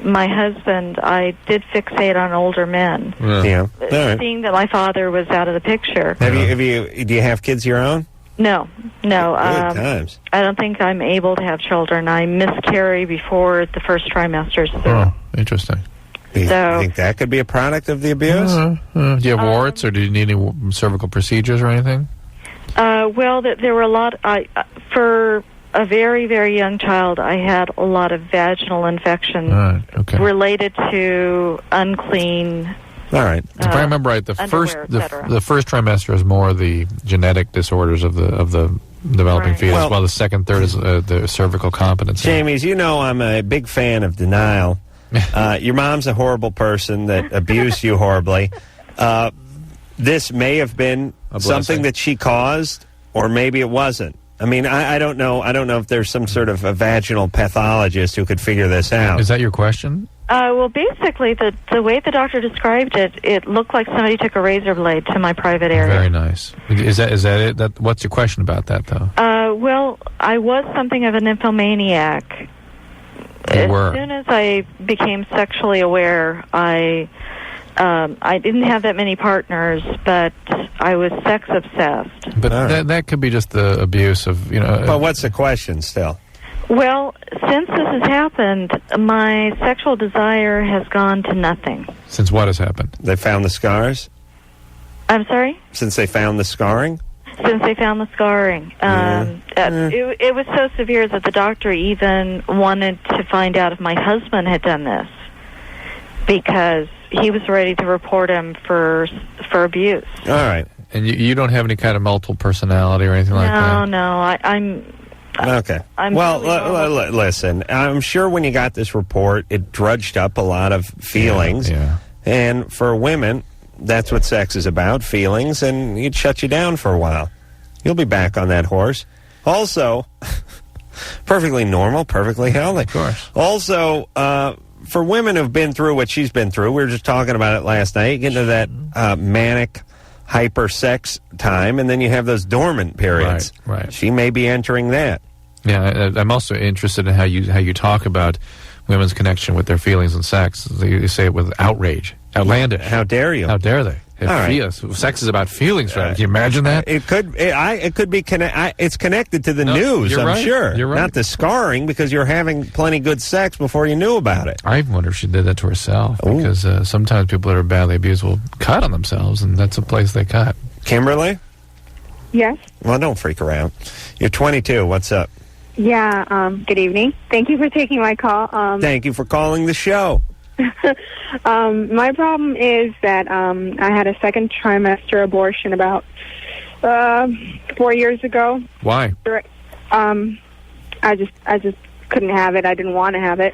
my husband, I did fixate on older men. Yeah. All right. Seeing that my father was out of the picture. Do you have kids of your own? No. Good times. I don't think I'm able to have children. I miscarry before the first trimester is through. Oh, interesting. Do you think that could be a product of the abuse? Do you have warts, or do you need any cervical procedures or anything? Well, there were a lot. For a very, very young child, I had a lot of vaginal infections related to unclean. All right. If I remember right, the first trimester is more the genetic disorders of the developing fetus, while the second, third is the cervical competency. Jamie, as you know, I'm a big fan of denial. Your mom's a horrible person that abused you horribly. This may have been something that she caused, or maybe it wasn't. I mean, I don't know. I don't know if there's some sort of a vaginal pathologist who could figure this out. Is that your question? Well, basically, the way the doctor described it, it looked like somebody took a razor blade to my private area. Very nice. Is that it? What's your question about that, though? Well, I was something of an nymphomaniac. As soon as I became sexually aware, I didn't have that many partners, but I was sex obsessed. But that could be just the abuse of, But what's the question still? Well, since this has happened, my sexual desire has gone to nothing. Since what has happened? They found the scars? I'm sorry? Since they found the scarring? Since they found the scarring. It was so severe that the doctor even wanted to find out if my husband had done this, because he was ready to report him for abuse. All right. And you don't have any kind of multiple personality or anything like that? No. I'm... Okay. Listen, I'm sure when you got this report, it drudged up a lot of feelings. Yeah. And for women, that's what sex is about, feelings, and it shut you down for a while. You'll be back on that horse. Also, perfectly normal, perfectly healthy. Of course. Also, for women who've been through what she's been through, we were just talking about it last night, you get into that manic hyper sex time, and then you have those dormant periods. Right. She may be entering that. Yeah, I'm also interested in how you talk about women's connection with their feelings and sex. You say it with outrage, outlandish. How dare you? How dare they? Sex is about feelings, right? Can you imagine that? It could be it's connected to the news, I'm sure. You're right. Not the scarring, because you're having plenty good sex before you knew about it. I wonder if she did that to herself, because sometimes people that are badly abused will cut on themselves, and that's a place they cut. Kimberly? Yes? Well, don't freak around. You're 22. What's up? Yeah, good evening. Thank you for taking my call. Thank you for calling the show. My problem is that I had a second trimester abortion about 4 years ago. Why? I just couldn't have it. I didn't want to have it.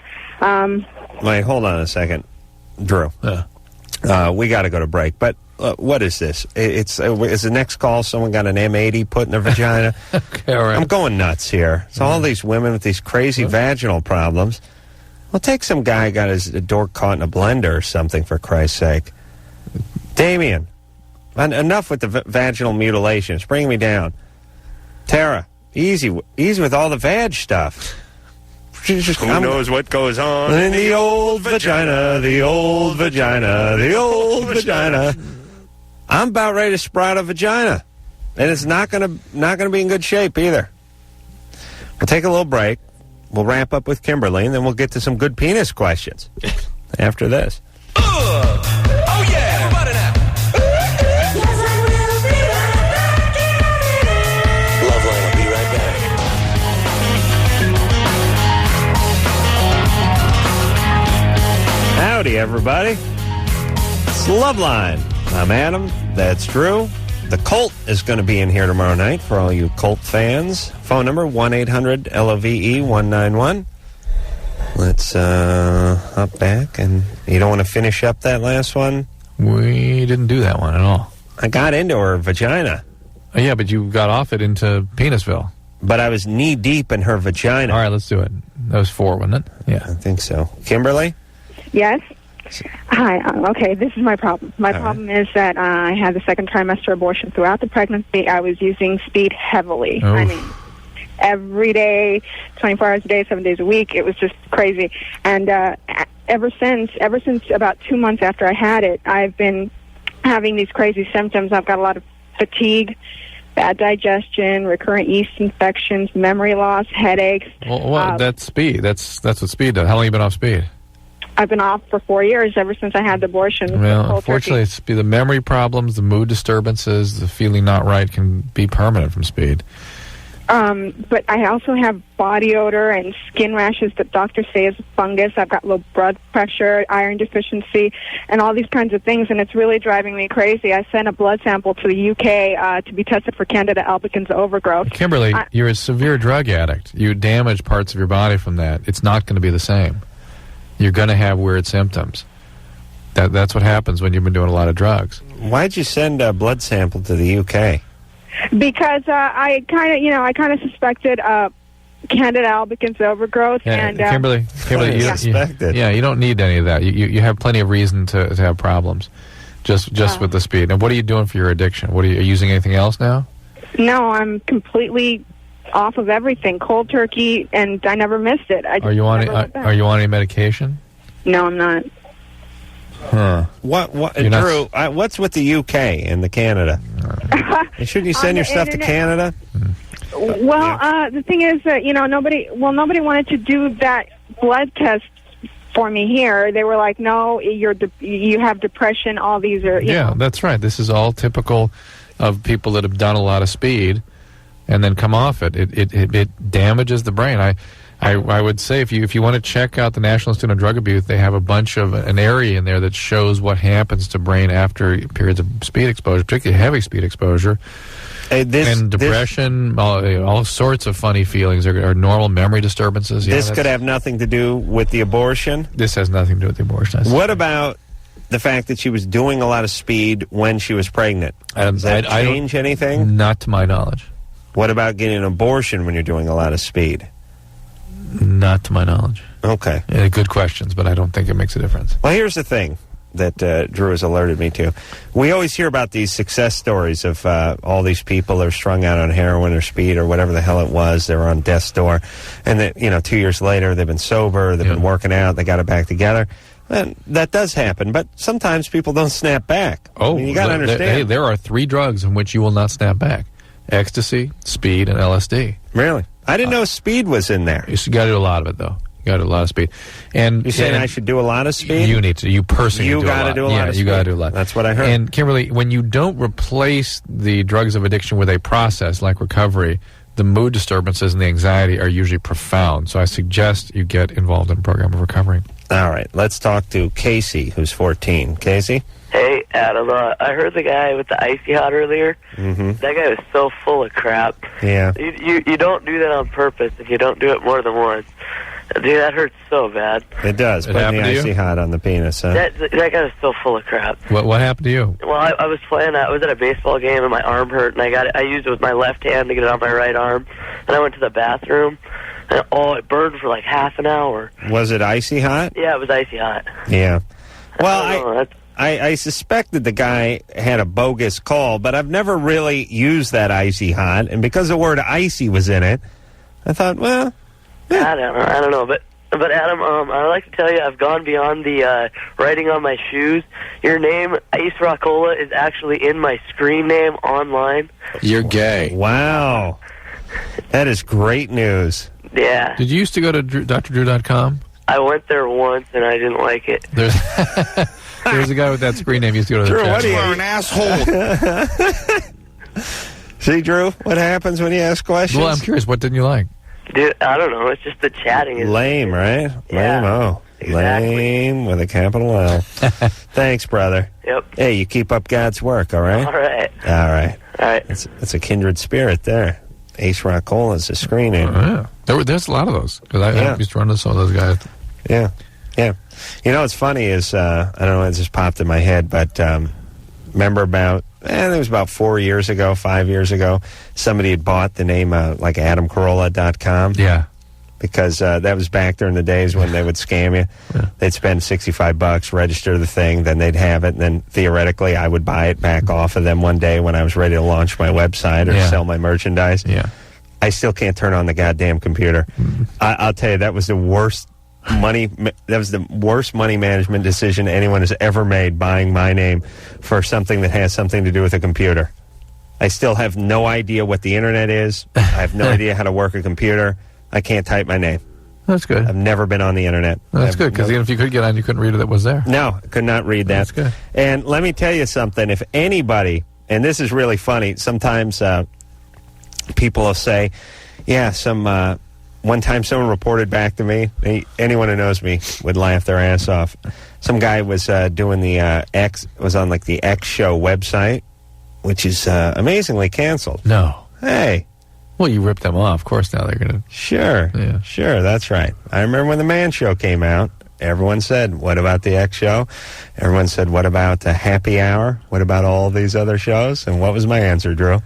Wait, hold on a second, Drew. We got to go to break. But what is this? Is the next call someone got an M80 put in their vagina? Okay, all right. I'm going nuts here. So all these women with these crazy vaginal problems. Well, take some guy got his door caught in a blender or something, for Christ's sake. Damien, enough with the vaginal mutilations. Bring me down. Tara, easy with all the vag stuff. Who knows what goes on in the old vagina, the old vagina, the old vagina. I'm about ready to sprout a vagina, and it's not gonna be in good shape either. We'll take a little break. We'll wrap up with Kimberly, and then we'll get to some good penis questions after this. Oh yeah, what an app. LoveLine will be right back. Howdy, everybody. It's LoveLine. I'm Adam. That's Drew. The Colt is going to be in here tomorrow night for all you Colt fans. Phone number 1-800-LOVE-191. Let's hop back. And you don't want to finish up that last one? We didn't do that one at all. I got into her vagina. Oh, yeah, but you got off it into Penisville. But I was knee deep in her vagina. All right, let's do it. That was 4, wasn't it? Yeah. I think so. Kimberly? Yes. Hi. Okay, this is my problem. My problem is that I had the second trimester abortion. Throughout the pregnancy, I was using speed heavily. Oof. I mean, every day, 24 hours a day, 7 days a week. It was just crazy. And ever since about 2 months after I had it, I've been having these crazy symptoms. I've got a lot of fatigue, bad digestion, recurrent yeast infections, memory loss, headaches. Well, that's speed. That's what speed does. How long have you been off speed? I've been off for 4 years, ever since I had the abortion. Well, unfortunately, the memory problems, the mood disturbances, the feeling not right can be permanent from speed. But I also have body odor and skin rashes that doctors say is fungus. I've got low blood pressure, iron deficiency, and all these kinds of things, and it's really driving me crazy. I sent a blood sample to the UK to be tested for Candida albicans overgrowth. Kimberly, you're a severe drug addict. You damage parts of your body from that. It's not going to be the same. You're going to have weird symptoms. That's what happens when you've been doing a lot of drugs. Why'd you send a blood sample to the UK? Because I kind of suspected Candida albicans overgrowth. Yeah, and Kimberly, you don't need any of that. You have plenty of reason to have problems, just with the speed. And what are you doing for your addiction? Are you using anything else now? No, I'm completely off of everything, cold turkey, and I never missed it. Are you on any medication? No, I'm not. Huh. Drew, what's with the UK and the Canada? Shouldn't you send your stuff to Canada? Well, the thing is that, nobody wanted to do that blood test for me here. They were like, no, you have depression, all these are, you know. That's right. This is all typical of people that have done a lot of speed and then come off it. It damages the brain. I would say if you want to check out the National Institute on Drug Abuse, they have a bunch of an area in there that shows what happens to brain after periods of speed exposure, particularly heavy speed exposure. And depression, all sorts of funny feelings, or normal memory disturbances. This could have nothing to do with the abortion? This has nothing to do with the abortion. What about the fact that she was doing a lot of speed when she was pregnant? Does that change anything? Not to my knowledge. What about getting an abortion when you're doing a lot of speed? Not to my knowledge. Okay. Good questions, but I don't think it makes a difference. Well, here's the thing that Drew has alerted me to. We always hear about these success stories of all these people that are strung out on heroin or speed or whatever the hell it was. They were on death's door. And that 2 years later, they've been sober, they've been working out, they got it back together. And that does happen, but sometimes people don't snap back. Oh, you got to understand. There are 3 drugs in which you will not snap back. Ecstasy, speed, and LSD. Really? I didn't know speed was in there. You got to do a lot of it, though. You got to do a lot of speed. And you're saying I should do a lot of speed? You need to. You personally do a lot. You got to do a lot of speed. You got to do a lot. That's what I heard. And Kimberly, when you don't replace the drugs of addiction with a process like recovery, the mood disturbances and the anxiety are usually profound. So I suggest you get involved in a program of recovery. All right. Let's talk to Casey, who's 14. Casey? Hey, Adam, I heard the guy with the icy hot earlier. Mm-hmm. That guy was so full of crap. Yeah. You don't do that on purpose if you don't do it more than once. Dude, that hurts so bad. It does. Putting the icy hot on the penis, huh? That guy was so full of crap. What happened to you? Well, I was playing. I was at a baseball game and my arm hurt, and I used it with my left hand to get it on my right arm, and I went to the bathroom, and it burned for like half an hour. Was it icy hot? Yeah, it was icy hot. Yeah. Well, I suspected the guy had a bogus call, but I've never really used that icy hot, and because the word icy was in it, I thought, well, yeah. I don't know, but Adam, I'd like to tell you I've gone beyond the writing on my shoes. Your name, Ace Rockola, is actually in my screen name online. You're gay. Wow. That is great news. Yeah. Did you used to go to drdrew.com? I went there once and I didn't like it. There's a guy with that screen name used to go to the Drew, chat. what are you room. an asshole? See, Drew, what happens when you ask questions? Well, I'm curious, what didn't you like? Dude, I don't know. It's just the chatting. Lame, right? Yeah, Lame-o. exactly. Lame with a capital L. Thanks, brother. Yep. Hey, you keep up God's work, all right? All right. All right. All right. It's a kindred spirit there. Ace Rockola is a screen name. Yeah. There's a lot of those. Because I used to run into some of those guys. Yeah. Yeah. You know what's funny is, I don't know, it just popped in my head, but remember it was about 5 years ago, somebody had bought the name like AdamCarolla.com. Yeah. Because that was back during the days when they would scam you. Yeah. They'd spend $65, register the thing, then they'd have it, and then theoretically I would buy it back off of them one day when I was ready to launch my website or sell my merchandise. Yeah. I still can't turn on the goddamn computer. I'll tell you, that was the worst money management decision anyone has ever made, buying my name for something that has something to do with a computer. I still have no idea what the internet is. I have no idea how to work a computer. I can't type my name. That's good. I've never been on the internet. That's good, because even if you could get on, you couldn't read it was there. No, I could not read that. That's good. And let me tell you something. If anybody, and this is really funny, sometimes people will say, yeah, one time someone reported back to me, anyone who knows me would laugh their ass off. Some guy was doing the was on like the X Show website, which is amazingly canceled. No. Hey. Well, you ripped them off. Of course, now they're going to... Sure. Yeah. Sure, that's right. I remember when the Man Show came out, everyone said, what about the X Show? Everyone said, what about the Happy Hour? What about all these other shows? And what was my answer, Drew?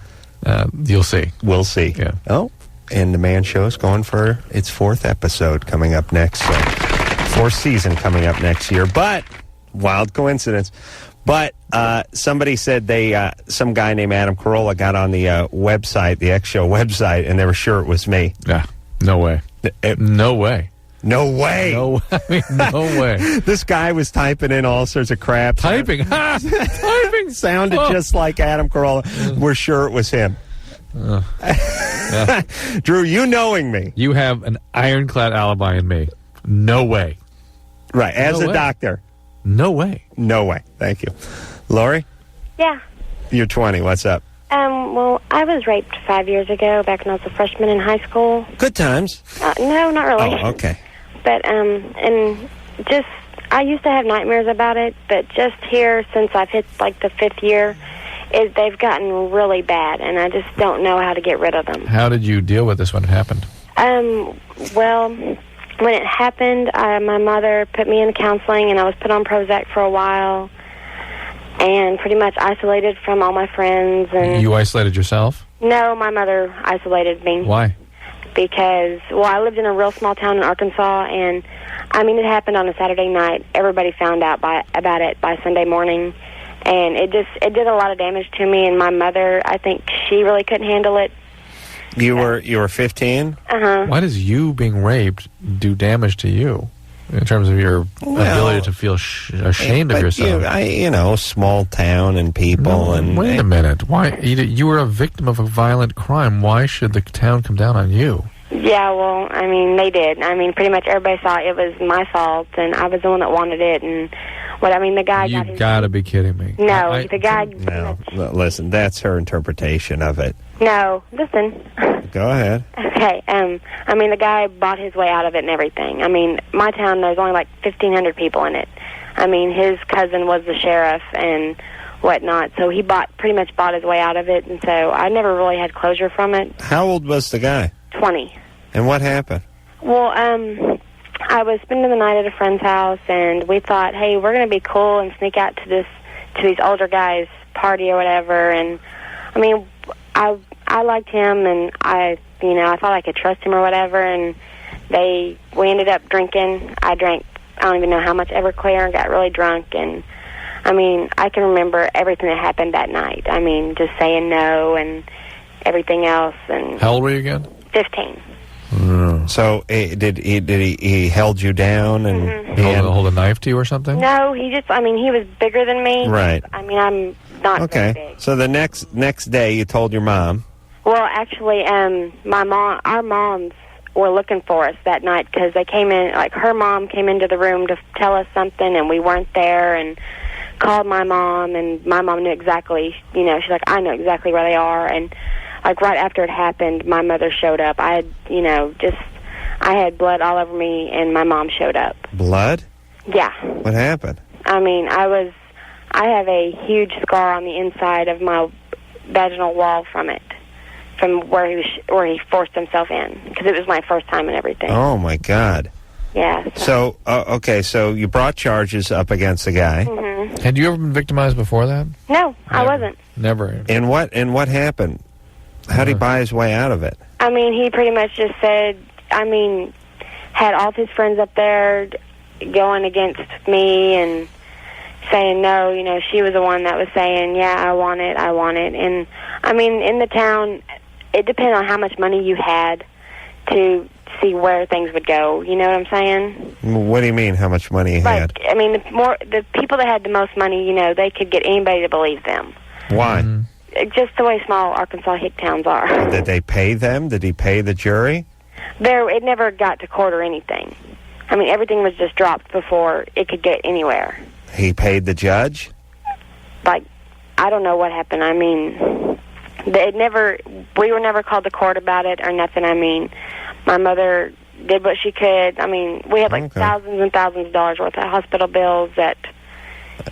You'll see. We'll see. Yeah. Oh, and the Man Show's going for its 4th episode coming up next. So 4th season coming up next year. But, wild coincidence. But somebody said some guy named Adam Carolla got on the website, the X Show website, and they were sure it was me. Yeah. No way. No way. No way. No way. This guy was typing in all sorts of crap. Typing. Typing. Sounded just like Adam Carolla. We're sure it was him. Yeah. Drew, you knowing me. You have an ironclad alibi in me. No way. Right. As No a way. doctor. No way. No way. Thank you. Lori, Yeah. you're 20. What's up? Well, I was raped 5 years ago, back when I was a freshman in high school. Good times. No, not really. Oh, okay. But, and just, I used to have nightmares about it, but just here, since I've hit, like, the 5th year, they've gotten really bad, and I just don't know how to get rid of them. How did you deal with this when it happened? Well, when it happened, my mother put me in counseling, and I was put on Prozac for a while, and pretty much isolated from all my friends. And You isolated yourself? No, my mother isolated me. Why? Because, well, I lived in a real small town in Arkansas, and, I mean, it happened on a Saturday night. Everybody found out about it by Sunday morning, and it did a lot of damage to me, and my mother, I think she really couldn't handle it. You were 15? Uh-huh. Why does you being raped do damage to you in terms of your ability to feel ashamed of yourself? Small town and people. Wait a minute. Why you were a victim of a violent crime? Why should the town come down on you? Yeah, well, I mean, they did. I mean, pretty much everybody saw it was my fault, and I was the one that wanted it, and the guy got his... You've got to be kidding me. No, the guy... No, listen, that's her interpretation of it. No, listen. Go ahead. Okay, the guy bought his way out of it and everything. I mean, my town, there's only like 1,500 people in it. I mean, his cousin was the sheriff, and whatnot. So he pretty much bought his way out of it, and so I never really had closure from it. How old was the guy? 20. And what happened? Well, I was spending the night at a friend's house, and we thought, hey, we're going to be cool and sneak out to these older guys' party or whatever. And I mean, I liked him, and I thought I could trust him or whatever. And we ended up drinking. I drank, I don't even know how much Everclear, and got really drunk. And I mean, I can remember everything that happened that night. I mean, just saying no and everything else. And how old were you again? 15. So he held you down and hold a knife to you or something? No, he was bigger than me. Right. I mean, I'm not very big. So the next day you told your mom. Well, actually, our moms were looking for us that night because they came in, like her mom came into the room to tell us something, and we weren't there, and called my mom, and my mom knew exactly, she's like, I know exactly where they are. And like right after it happened, my mother showed up. I had blood all over me, and my mom showed up. Blood? Yeah. What happened? I mean, I have a huge scar on the inside of my vaginal wall from where he forced himself in, because it was my first time and everything. Oh my God. Yeah. So okay, so you brought charges up against the guy. Mm-hmm. Had you ever been victimized before that? No, I wasn't. Never. And what happened? How did he buy his way out of it? I mean, he pretty much just said, had all of his friends up there going against me and saying no. She was the one that was saying, yeah, I want it. And I mean, in the town, it depended on how much money you had to see where things would go. You know what I'm saying? What do you mean, how much money he had? I mean, the people that had the most money, they could get anybody to believe them. Why? Just the way small Arkansas hick towns are. Did they pay them? Did he pay the jury? It never got to court or anything. I mean, everything was just dropped before it could get anywhere. He paid the judge? I don't know what happened. I mean, we were never called to court about it or nothing. I mean, my mother did what she could. I mean, we had thousands and thousands of dollars worth of hospital bills that,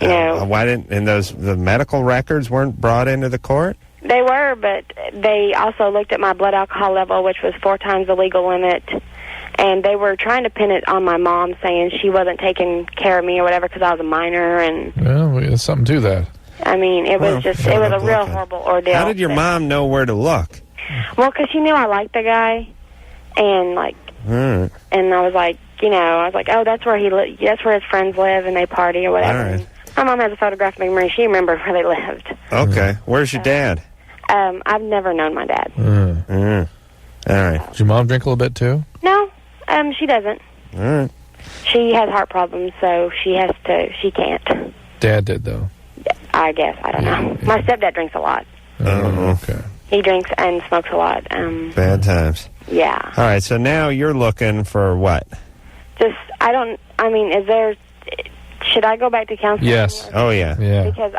why didn't, and the medical records weren't brought into the court? They were, but they also looked at my blood alcohol level, which was 4 times the legal limit, and they were trying to pin it on my mom, saying she wasn't taking care of me or whatever because I was a minor. And well, there's something to that. I mean, it was a real horrible ordeal. How did your mom know where to look? Well, because she knew I liked the guy, and and I was like, oh, that's where that's where his friends live, and they party or whatever. All right. My mom has a photographic memory. She remembered where they lived. Okay. Where's your dad? I've never known my dad. All right. Does your mom drink a little bit, too? No, she doesn't. All right. She has heart problems, so she can't. Dad did, though. I guess. I don't know. My stepdad drinks a lot. Oh, okay. He drinks and smokes a lot. Bad times. Yeah. All right, so now you're looking for what? Should I go back to counseling? Yes. Oh, yeah. Because,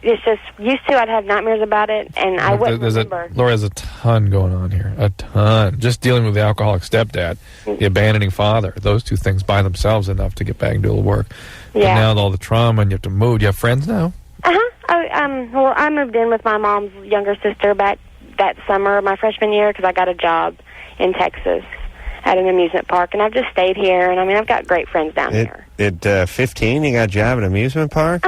it's just, used to I'd have nightmares about it, and I wouldn't remember. Laura has a ton going on here. A ton. Just dealing with the alcoholic stepdad, the abandoning father. Those two things by themselves enough to get back and do a little work. Yeah. But now with all the trauma and you have to move. Do you have friends now? Well, I moved in with my mom's younger sister back that summer, my freshman year, because I got a job in Texas at an amusement park, and I've just stayed here, and I've got great friends down here. At 15, you got a job at an amusement park?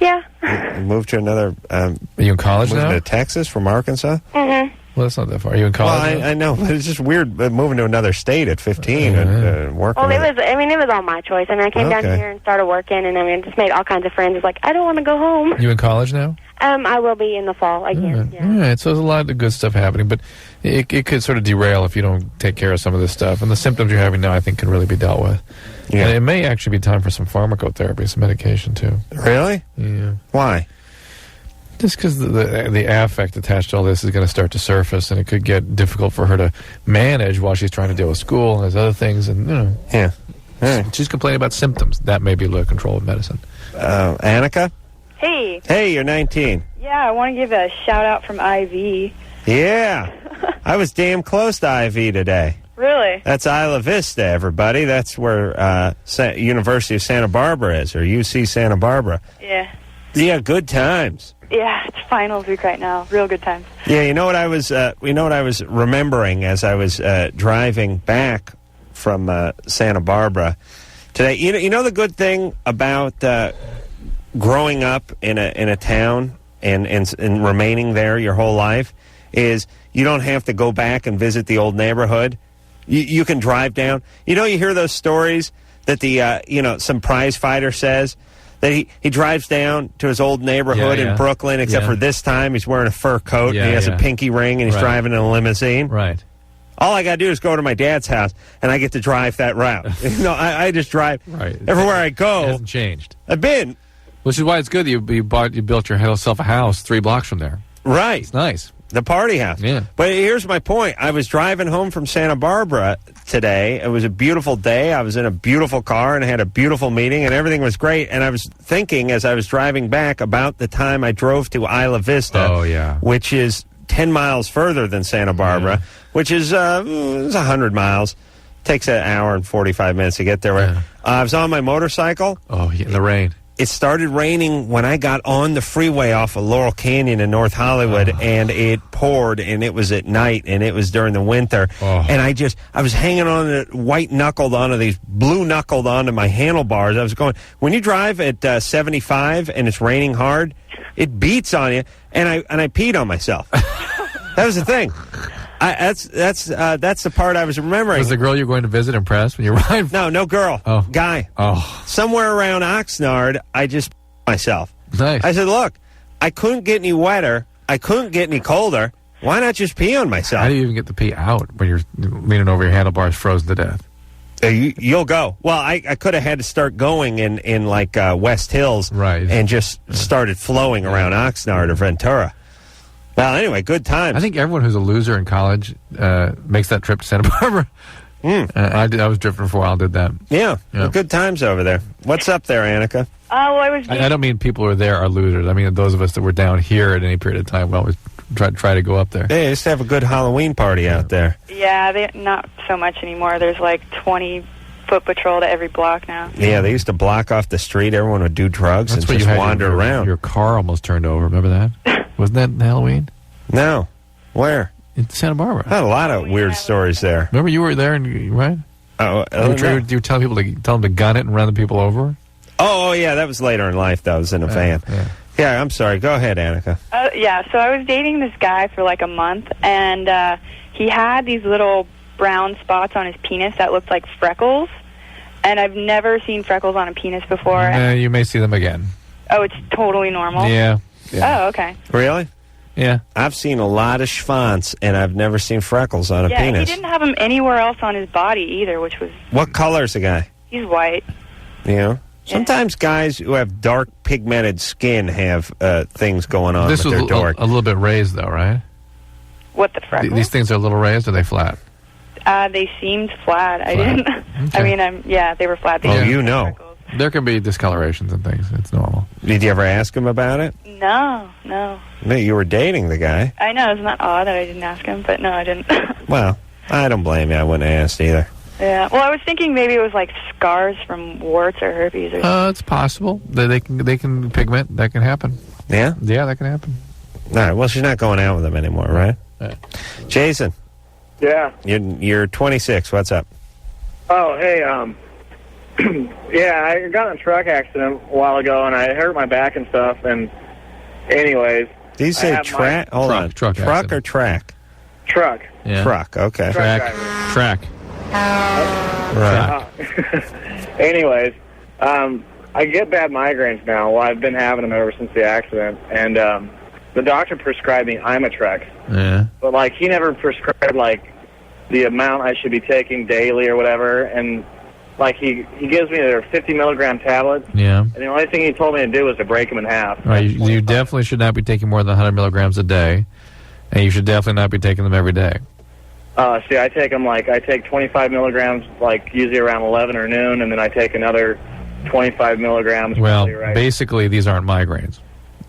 Yeah. You moved to another... Are you in college now? Moved to Texas from Arkansas? Mm-hmm. Well, that's not that far. Are you in college? Well, I know, but it's just weird moving to another state at 15 and working. Well, it was all my choice. I came down here and started working, and just made all kinds of friends. It's like, I don't want to go home. You in college now? I will be in the fall again. Yeah. All right, so there's a lot of good stuff happening, but it could sort of derail if you don't take care of some of this stuff. And the symptoms you're having now, I think, can really be dealt with. Yeah. And it may actually be time for some pharmacotherapy, some medication, too. Really? Yeah. Why? Just because the affect attached to all this is going to start to surface, and it could get difficult for her to manage while she's trying to deal with school and there's other things. And, Yeah. Right. She's complaining about symptoms. That may be under control with medicine. Annika? Hey. Hey, you're 19. Yeah, I want to give a shout-out from IV. Yeah. I was damn close to IV today. Really? That's Isla Vista, everybody. That's where University of Santa Barbara is, or UC Santa Barbara. Yeah. Yeah, good times. Yeah, it's finals week right now. Real good times. Yeah, you know what I was remembering as I was driving back from Santa Barbara today. You know the good thing about growing up in a town and remaining there your whole life is you don't have to go back and visit the old neighborhood. You can drive down. You hear those stories that some prize fighter says that he drives down to his old neighborhood in Brooklyn, except for this time he's wearing a fur coat and he has a pinky ring and he's driving in a limousine. Right. All I got to do is go to my dad's house and I get to drive that route. I just drive everywhere I go. It hasn't changed. I've been. Which is why it's good that you built yourself a house 3 blocks from there. Right. It's nice. The party house. Yeah. But here's my point. I was driving home from Santa Barbara today. It was a beautiful day. I was in a beautiful car and I had a beautiful meeting and everything was great. And I was thinking as I was driving back about the time I drove to Isla Vista, which is 10 miles further than Santa Barbara, which is 100 miles. Takes an hour and 45 minutes to get there. I was on my motorcycle. Oh, in the rain. It started raining when I got on the freeway off of Laurel Canyon in North Hollywood, and it poured, and it was at night, and it was during the winter. And I was hanging on blue-knuckled onto my handlebars. I was going, when you drive at 75 and it's raining hard, it beats on you, and I peed on myself. That was the thing. That's the part I was remembering. Was the girl you were going to visit impressed when you arrived? No girl. Oh. Guy. Oh. Somewhere around Oxnard, I just myself. Nice. I said, look, I couldn't get any wetter. I couldn't get any colder. Why not just pee on myself? How do you even get the pee out when you're leaning over your handlebars frozen to death? You'll go. Well, I could have had to start going in like West Hills and just started flowing around Oxnard or Ventura. Well, anyway, good times. I think everyone who's a loser in college makes that trip to Santa Barbara. I was drifting for a while and did that. Yeah. Good times over there. What's up there, Annika? I don't mean people who are there are losers. I mean those of us that were down here at any period of time, we always try to go up there. They used to have a good Halloween party out there. Yeah, not so much anymore. There's like 20-foot patrol to every block now. Yeah, they used to block off the street. Everyone would do drugs and just wander around. Your car almost turned over. Remember that? Wasn't that Halloween? No. Where? In Santa Barbara. I had a lot of weird stories there. Remember you were there, right? Oh, you tell them to gun it and run the people over? Oh, yeah, that was later in life. That was in a van. Yeah, I'm sorry. Go ahead, Annika. So I was dating this guy for like a month, and he had these little brown spots on his penis that looked like freckles, and I've never seen freckles on a penis before. You may see them again. Oh, it's totally normal? Yeah. Oh, okay. Really? Yeah. I've seen a lot of schwanz, and I've never seen freckles on a penis. Yeah, he didn't have them anywhere else on his body either, which was... What color's the guy? He's white. Sometimes guys who have dark pigmented skin have things going on with their dork. A little bit raised, though, right? What, the freckles? These things are a little raised, or are they flat? They seemed flat. I didn't... Okay. I mean, they were flat. There can be discolorations and things. It's normal. Did you ever ask him about it? No. You were dating the guy. I know. Isn't that odd that I didn't ask him? But no, I didn't. Well, I don't blame you. I wouldn't have asked either. Yeah. Well, I was thinking maybe it was like scars from warts or herpes or something. It's possible. They can pigment. That can happen. Yeah? Yeah, that can happen. All right. Well, she's not going out with him anymore, right? Jason. Yeah. You're 26. What's up? Oh, hey, yeah, I got in a truck accident a while ago, and I hurt my back and stuff, and anyways... Did you say track? Hold on. Truck or track? Truck. Yeah. Truck, okay. Track. Right. Anyways, I get bad migraines now. Well, I've been having them ever since the accident, and the doctor prescribed me Imitrex. Yeah. But, like, he never prescribed, like, the amount I should be taking daily or whatever, and... Like, he gives me their 50-milligram tablets. Yeah. And the only thing he told me to do was to break them in half. Right, you definitely should not be taking more than 100 milligrams a day, and you should definitely not be taking them every day. See, I take 25 milligrams, like, usually around 11 or noon, and then I take another 25 milligrams. Well, basically, these aren't migraines.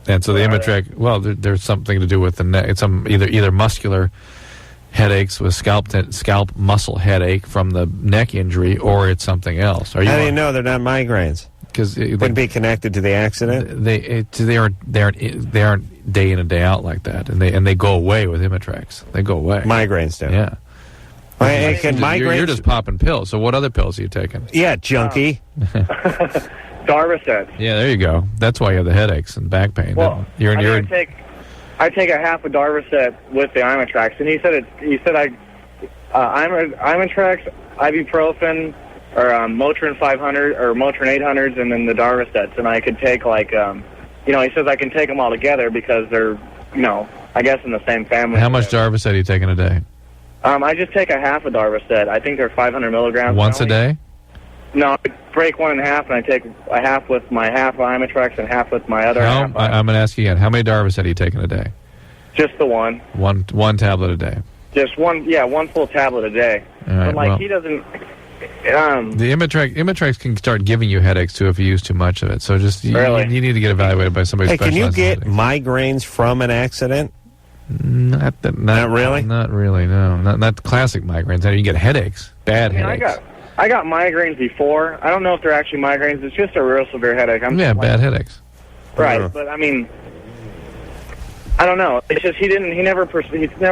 And so the Imitrex, well, there's something to do with the neck. It's either muscular headaches with scalp muscle headache from the neck injury, or it's something else. How do you know they're not migraines? because wouldn't be connected to the accident. They aren't day in and day out like that, and they go away with Imitrex. They go away. Migraines do. Yeah. You're just popping pills. So what other pills are you taking? Yeah, junkie. Darvocet. Yeah, there you go. That's why you have the headaches and back pain. Well, I take a half of Darvocet with the Imitrex, and he said Imitrex, ibuprofen, or Motrin 500 or Motrin 800s, and then the Darvocets, and I could take he says I can take them all together because they're, I guess in the same family. How much Darvocet are you taking a day? I just take a half of Darvocet. I think they're 500 milligrams. Once a day? No, I break one in half, and I take a half with my half of Imitrex and half with my other half. I'm going to ask you again. How many Darvocet are you taking a day? Just the one. One tablet a day. Just one full tablet a day. All right, but he doesn't. The Imitrex can start giving you headaches too if you use too much of it. So just you need to get evaluated by somebody. Hey, can you get migraines from an accident? Not really. Not really. No, not classic migraines. You get headaches, bad headaches. I got migraines before. I don't know if they're actually migraines. It's just a real severe headache. Bad headaches. Right, but I mean, I don't know. It's just he never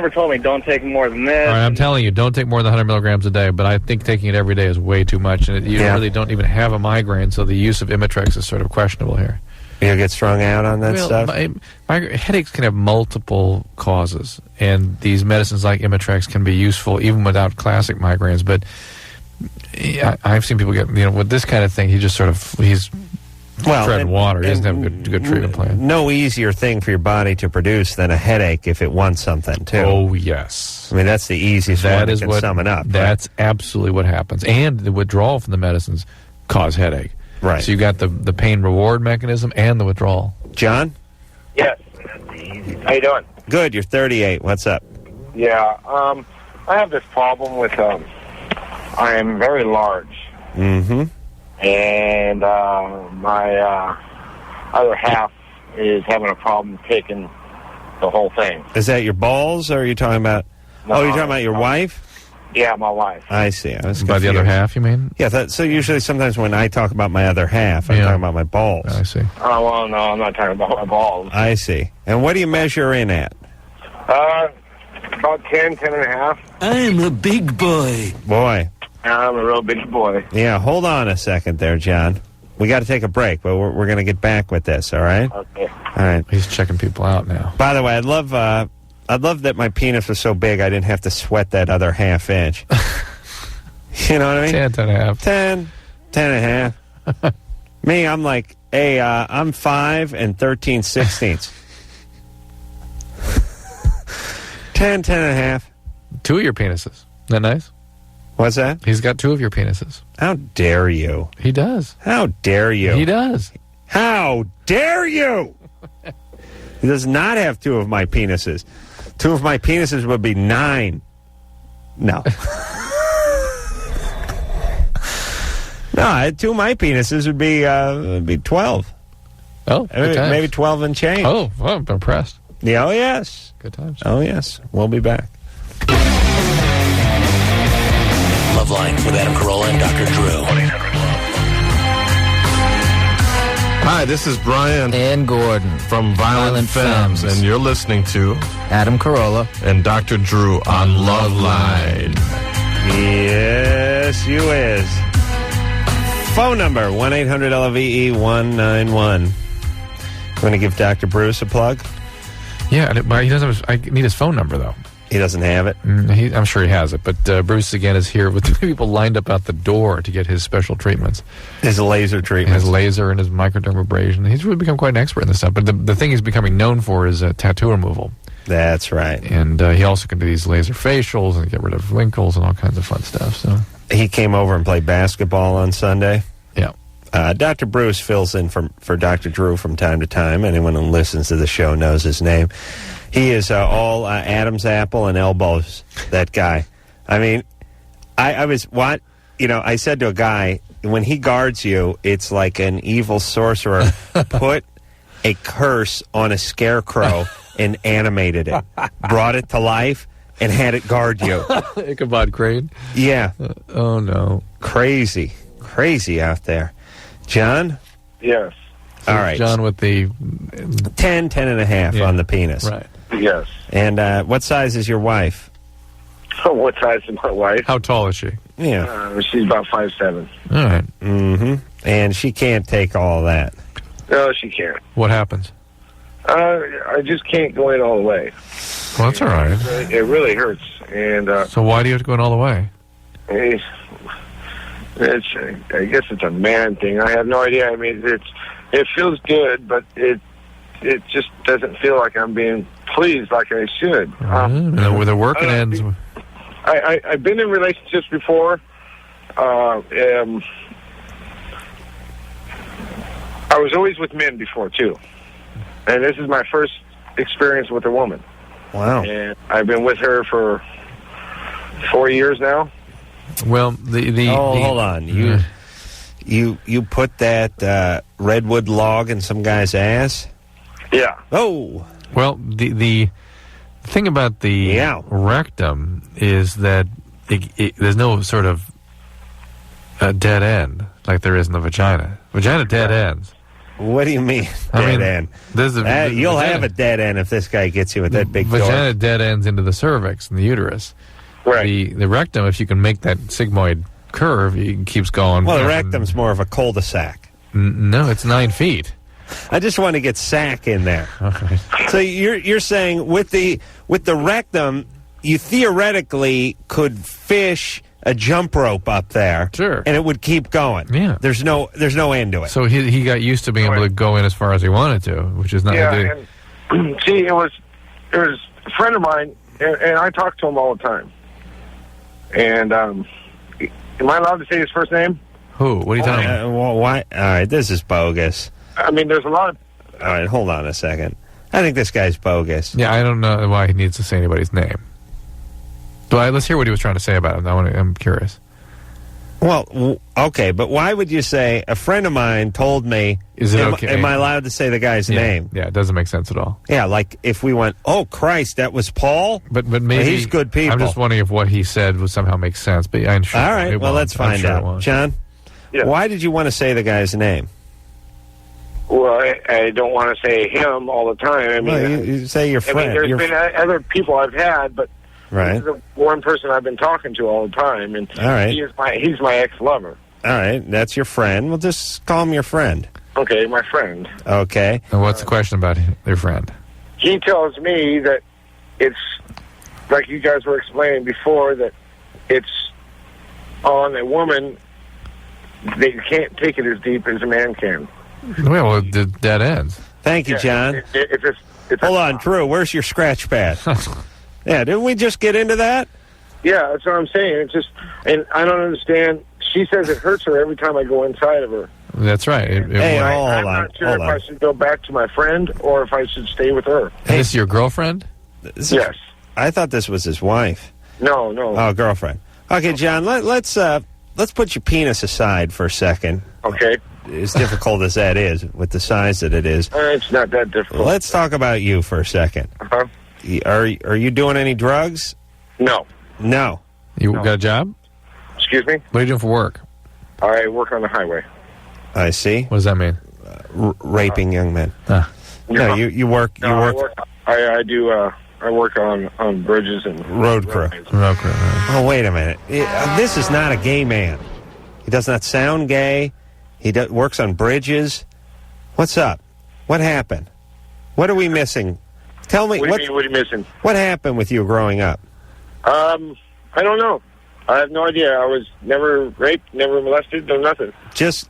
told me don't take more than this. All right, I'm telling you, don't take more than 100 milligrams a day. But I think taking it every day is way too much, and you really don't even have a migraine. So the use of Imitrex is sort of questionable here. You get strung out on that stuff? Headaches can have multiple causes, and these medicines like Imitrex can be useful even without classic migraines. But I've seen people get, with this kind of thing, he's treading water. He doesn't have a good treatment plan. No easier thing for your body to produce than a headache if it wants something, too. Oh, yes. I mean, that's the easiest one that can sum it up. That's absolutely what happens. And the withdrawal from the medicines cause headache. Right. So you got the pain reward mechanism and the withdrawal. John? Yes. How you doing? Good. You're 38. What's up? Yeah. I have this problem with I am very large. Mm-hmm. And my other half is having a problem taking the whole thing. Is that your balls, or are you talking about... No, you're talking about your wife? Yeah, my wife. I see. I was By the other half, you mean? Yeah, so usually sometimes when I talk about my other half, I'm talking about my balls. I see. Oh, well, no, I'm not talking about my balls. I see. And what do you measure in at? About 10 and a half. I'm a big boy. Boy. I'm a real big boy. Yeah, hold on a second there, John. We got to take a break, but we're going to get back with this, all right? Okay. All right. He's checking people out now. By the way, I'd love that my penis was so big I didn't have to sweat that other half inch. You know what I mean? 10 and a half. 10 and a half. Me, I'm like, hey, I'm 5 and 13/16. 10 and a half. 2 of your penises. Isn't that nice? What's that? He's got 2 of your penises. How dare you? He does. How dare you? He does. How dare you? He does not have 2 of my penises. 2 of my penises would be 9. No. No, 2 of my penises would be 12. Oh, maybe 12 and change. Oh, well, I'm impressed. Yeah, oh, yes. Good times. Oh, yes. We'll be back. LoveLine with Adam Carolla and Dr. Drew. Hi, this is Brian and Gordon from Violent Femmes, and you're listening to Adam Carolla and Dr. Drew on LoveLine. Yes, you is. Phone number 1-800-LOVE-191. Want to give Dr. Bruce a plug? Yeah, but he doesn't. I need his phone number though. He doesn't have it? I'm sure he has it, but Bruce, again, is here with people lined up out the door to get his special treatments. His laser treatments. His laser and his microdermabrasion. He's really become quite an expert in this stuff, but the thing he's becoming known for is tattoo removal. That's right. And he also can do these laser facials and get rid of wrinkles and all kinds of fun stuff. So he came over and played basketball on Sunday. Yeah. Dr. Bruce fills in for Dr. Drew from time to time. Anyone who listens to the show knows his name. He is all Adam's apple and elbows, that guy. I mean, I was, I said to a guy, when he guards you, it's like an evil sorcerer put a curse on a scarecrow and animated it, brought it to life, and had it guard you. Ichabod Crane? Yeah. Oh, no. Crazy out there. John? Yes. All right. John with the 10 and a half on the penis. Right. Yes. And what size is your wife? What size is my wife? How tall is she? Yeah. She's about 5'7". All right. Mm-hmm. And she can't take all that. No, she can't. What happens? I just can't go in all the way. Well, that's all right. It really hurts. And so why do you have to go in all the way? I guess it's a man thing. I have no idea. I mean, it feels good, but it just doesn't feel like I'm being pleased like I should. With the working ends. I've been in relationships before. I was always with men before too, and this is my first experience with a woman. Wow! And I've been with her for 4 years now. Well, hold on. You put that redwood log in some guy's ass? Yeah. Oh. Well, the thing about the rectum is that there's no sort of dead end like there is in the vagina. Vagina dead ends. What do you mean, dead end? You'll have a dead end if this guy gets you with that big vagina door. Dead ends into the cervix and the uterus. Right. The rectum, if you can make that sigmoid curve, it keeps going. Well, the rectum's more of a cul-de-sac. No, it's 9 feet. I just want to get sack in there. Okay. So you're saying with the rectum, you theoretically could fish a jump rope up there, sure, and it would keep going. Yeah, there's no end to it. So he got used to being able to go in as far as he wanted to, which is not. Yeah, and, see, it was a friend of mine, and I talk to him all the time. And am I allowed to say his first name? Who? What are you talking about? Well, why? All right, this is bogus. I mean, there's a lot of... All right, hold on a second. I think this guy's bogus. Yeah, I don't know why he needs to say anybody's name. Let's hear what he was trying to say about him. I'm curious. Well, okay, but why would you say, a friend of mine told me, is it okay? Am I allowed to say the guy's name? Yeah, it doesn't make sense at all. Yeah, like if we went, oh, Christ, that was Paul? But maybe... Well, he's good people. I'm just wondering if what he said would somehow make sense. But I'm sure all right, well, let's find out. John, why did you want to say the guy's name? Well, I don't want to say him all the time. I mean, well, you say your friend. I mean, there's been other people I've had, but right. This is the one person I've been talking to all the time, and all right. he's my ex-lover. All right, that's your friend. Well, just call him your friend. Okay, my friend. Okay. And what's the question about your friend? He tells me that it's, like you guys were explaining before, that it's on a woman, they can't take it as deep as a man can. Well, it dead ends. Thank you, John. Hold on, Drew, where's your scratch pad? Yeah, didn't we just get into that? Yeah, that's what I'm saying. It's just, and I don't understand. She says it hurts her every time I go inside of her. That's right. I'm not sure if I should go back to my friend or if I should stay with her. And this is your girlfriend? Yes. I thought this was his wife. No. Oh, girlfriend. Okay, John, let's put your penis aside for a second. Okay. As difficult as that is, with the size that it is. It's not that difficult. Let's talk about you for a second. Uh-huh. Are you doing any drugs? No. No. You got a job? Excuse me? What are you doing for work? I work on the highway. I see. What does that mean? Raping young men. No, you work. No, you work. I do. I work on bridges and road crew. Road crew. Oh, wait a minute. This is not a gay man. He does not sound gay. He works on bridges. What's up? What happened? What are we missing? Tell me. What do you mean? What are you missing? What happened with you growing up? I don't know. I have no idea. I was never raped, never molested, no nothing.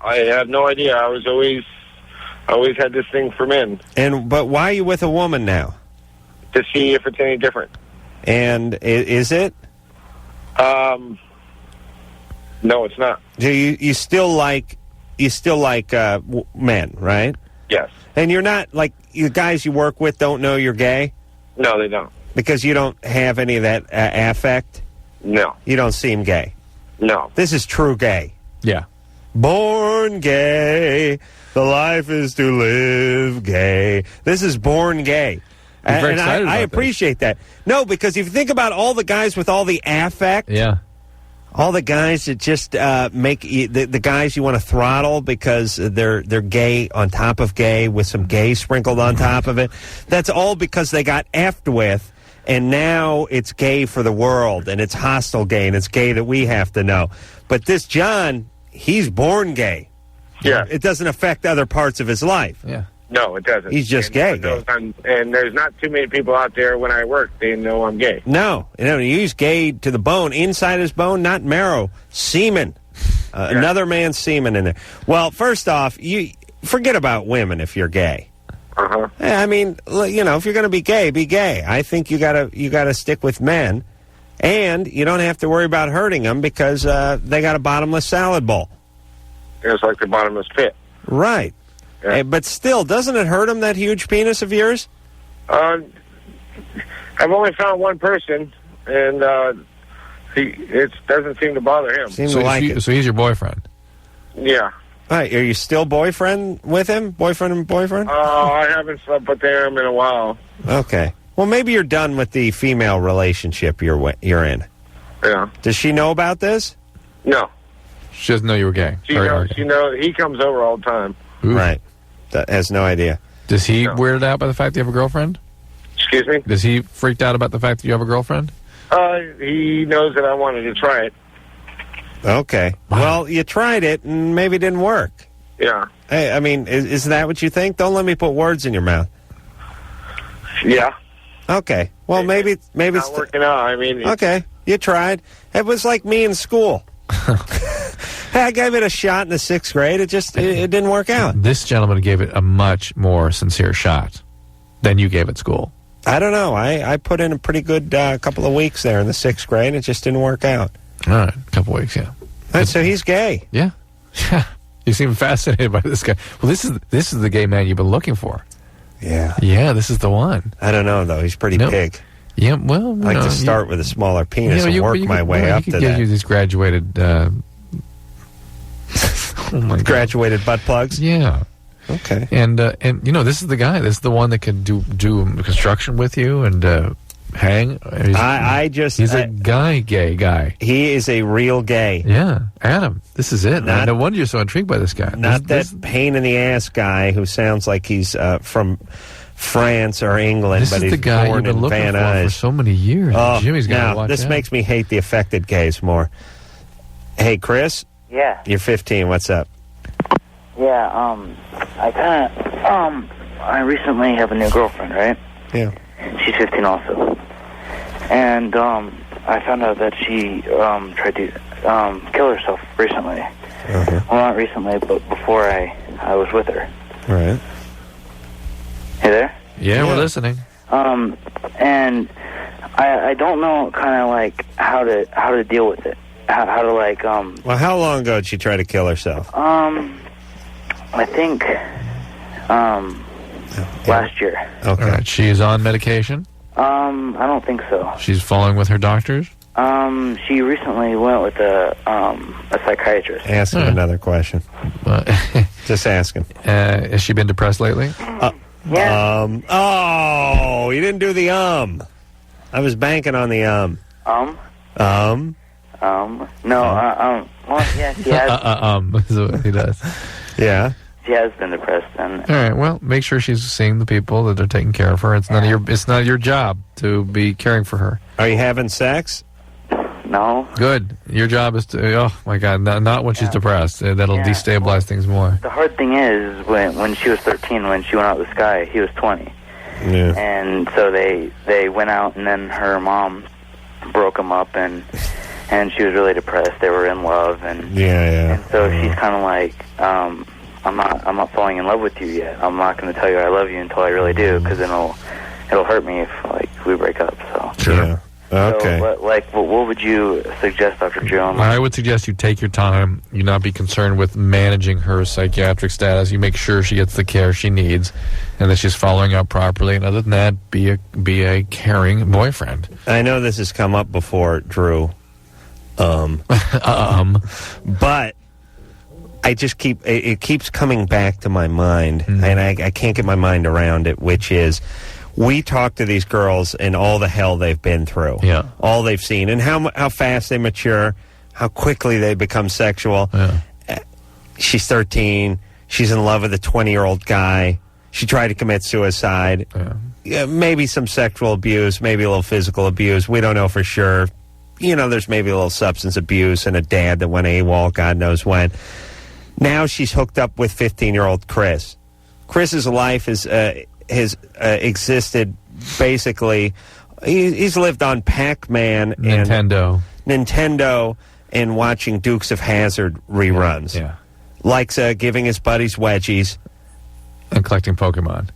I have no idea. I always had this thing for men. But why are you with a woman now? To see if it's any different. And is it? No, it's not. Do you still like men, right? Yes. And you're not like the guys you work with don't know you're gay? No, they don't. Because you don't have any of that affect? No. You don't seem gay? No. This is true gay. Yeah. Born gay. The life is to live gay. This is born gay. I'm very excited I about appreciate that. No, because if you think about all the guys with all the affect, yeah, All the guys that just make the guys you want to throttle because they're gay on top of gay with some gay sprinkled on top of it. That's all because they got effed with, and now it's gay for the world, and it's hostile gay, and it's gay that we have to know. But this John, he's born gay. Yeah. It doesn't affect other parts of his life. Yeah. No, it doesn't. He's just gay. And there's not too many people out there when I work, they know I'm gay. No, he's gay to the bone, inside his bone, not marrow, semen. Another man's semen in there. Well, first off, you forget about women if you're gay. Uh-huh. I mean, if you're going to be gay, be gay. I think you gotta stick with men, and you don't have to worry about hurting them because they got a bottomless salad bowl. It's like the bottomless pit. Right. Yeah. But still, doesn't it hurt him, that huge penis of yours? I've only found one person, and it doesn't seem to bother him. So he's your boyfriend? Yeah. Right. Are you still boyfriend with him? Boyfriend and boyfriend? I haven't slept with him in a while. Okay. Well, maybe you're done with the female relationship you're in. Yeah. Does she know about this? No. She doesn't know you were gay? She knows. He comes over all the time. Ooh. Right. That has no idea. Does he weirded out by the fact that you have a girlfriend? Excuse me? Does he freaked out about the fact that you have a girlfriend? He knows that I wanted to try it. Okay. Wow. Well, you tried it and maybe it didn't work. Yeah. Hey, I mean, is that what you think? Don't let me put words in your mouth. Yeah. Okay. Well, maybe it's not working out. I mean, okay. You tried. It was like me in school. Hey, I gave it a shot in the 6th grade. It didn't work out. This gentleman gave it a much more sincere shot than you gave at school. I don't know. I put in a pretty good couple of weeks there in the 6th grade. It just didn't work out. All right. A couple weeks, yeah. Right, so he's gay. Yeah. Yeah. You seem fascinated by this guy. Well, this is the gay man you've been looking for. Yeah. Yeah, this is the one. I don't know, though. He's pretty big. Yeah, well, I like to start with a smaller penis and work my way up to that. You could use these graduated... graduated butt plugs? Yeah. Okay. And this is the guy. This is the one that can do construction with you and hang. He's a gay guy. He is a real gay. Yeah. Adam, this is it. No wonder you're so intrigued by this guy. Not that pain in the ass guy who sounds like he's from France or England, but he's born in Van Nuys. For so many years. Oh, Jimmy's got to watch this out. makes me hate the affected gays more. Hey, Chris? Yeah. You're 15. What's up? Yeah, I recently have a new girlfriend, right? Yeah. She's 15 also. And, I found out that she, tried to, kill herself recently. Uh-huh. Well, not recently, but before I was with her. All right. Hey there? Yeah, we're listening. And I don't know kind of like how to deal with it. How to like Well, how long ago did she try to kill herself? I think last year. Okay. All right. She is on medication? I don't think so. She's following with her doctors? She recently went with a psychiatrist. Ask him another question. Just ask him. Has she been depressed lately? Yeah. Oh, you didn't do the I was banking on the No, well, yeah, she has. is what he does. Yeah. She has been depressed, and All right. Well, make sure she's seeing the people that are taking care of her. It's not your job to be caring for her. Are you having sex? No. Good. Your job is to. Oh my God! Not when she's depressed. That'll destabilize things more. The hard thing is when she was 13, when she went out with this guy, he was 20. Yeah. And so they went out, and then her mom broke them up, and she was really depressed. They were in love, and yeah. And so she's kind of like, I'm not falling in love with you yet. I'm not going to tell you I love you until I really do, because then it'll hurt me if like we break up. So sure. Yeah. Okay. So, what would you suggest, Dr. Drew? I would suggest you take your time. You not be concerned with managing her psychiatric status. You make sure she gets the care she needs, and that she's following up properly. And other than that, be a caring boyfriend. I know this has come up before, Drew. But I just it keeps coming back to my mind, and I can't get my mind around it, which is, we talk to these girls and all the hell they've been through, all they've seen, and how fast they mature. how quickly they become sexual. Yeah. She's 13. She's in love with a 20-year-old guy. She tried to commit suicide. Yeah, maybe some sexual abuse, maybe a little physical abuse. We don't know for sure. There's maybe a little substance abuse and a dad that went AWOL, God knows when. Now she's hooked up with 15-year-old Chris. Chris's life has existed basically. He's lived on Pac-Man and Nintendo and watching Dukes of Hazzard reruns. Yeah. Likes giving his buddies wedgies. And collecting Pokemon.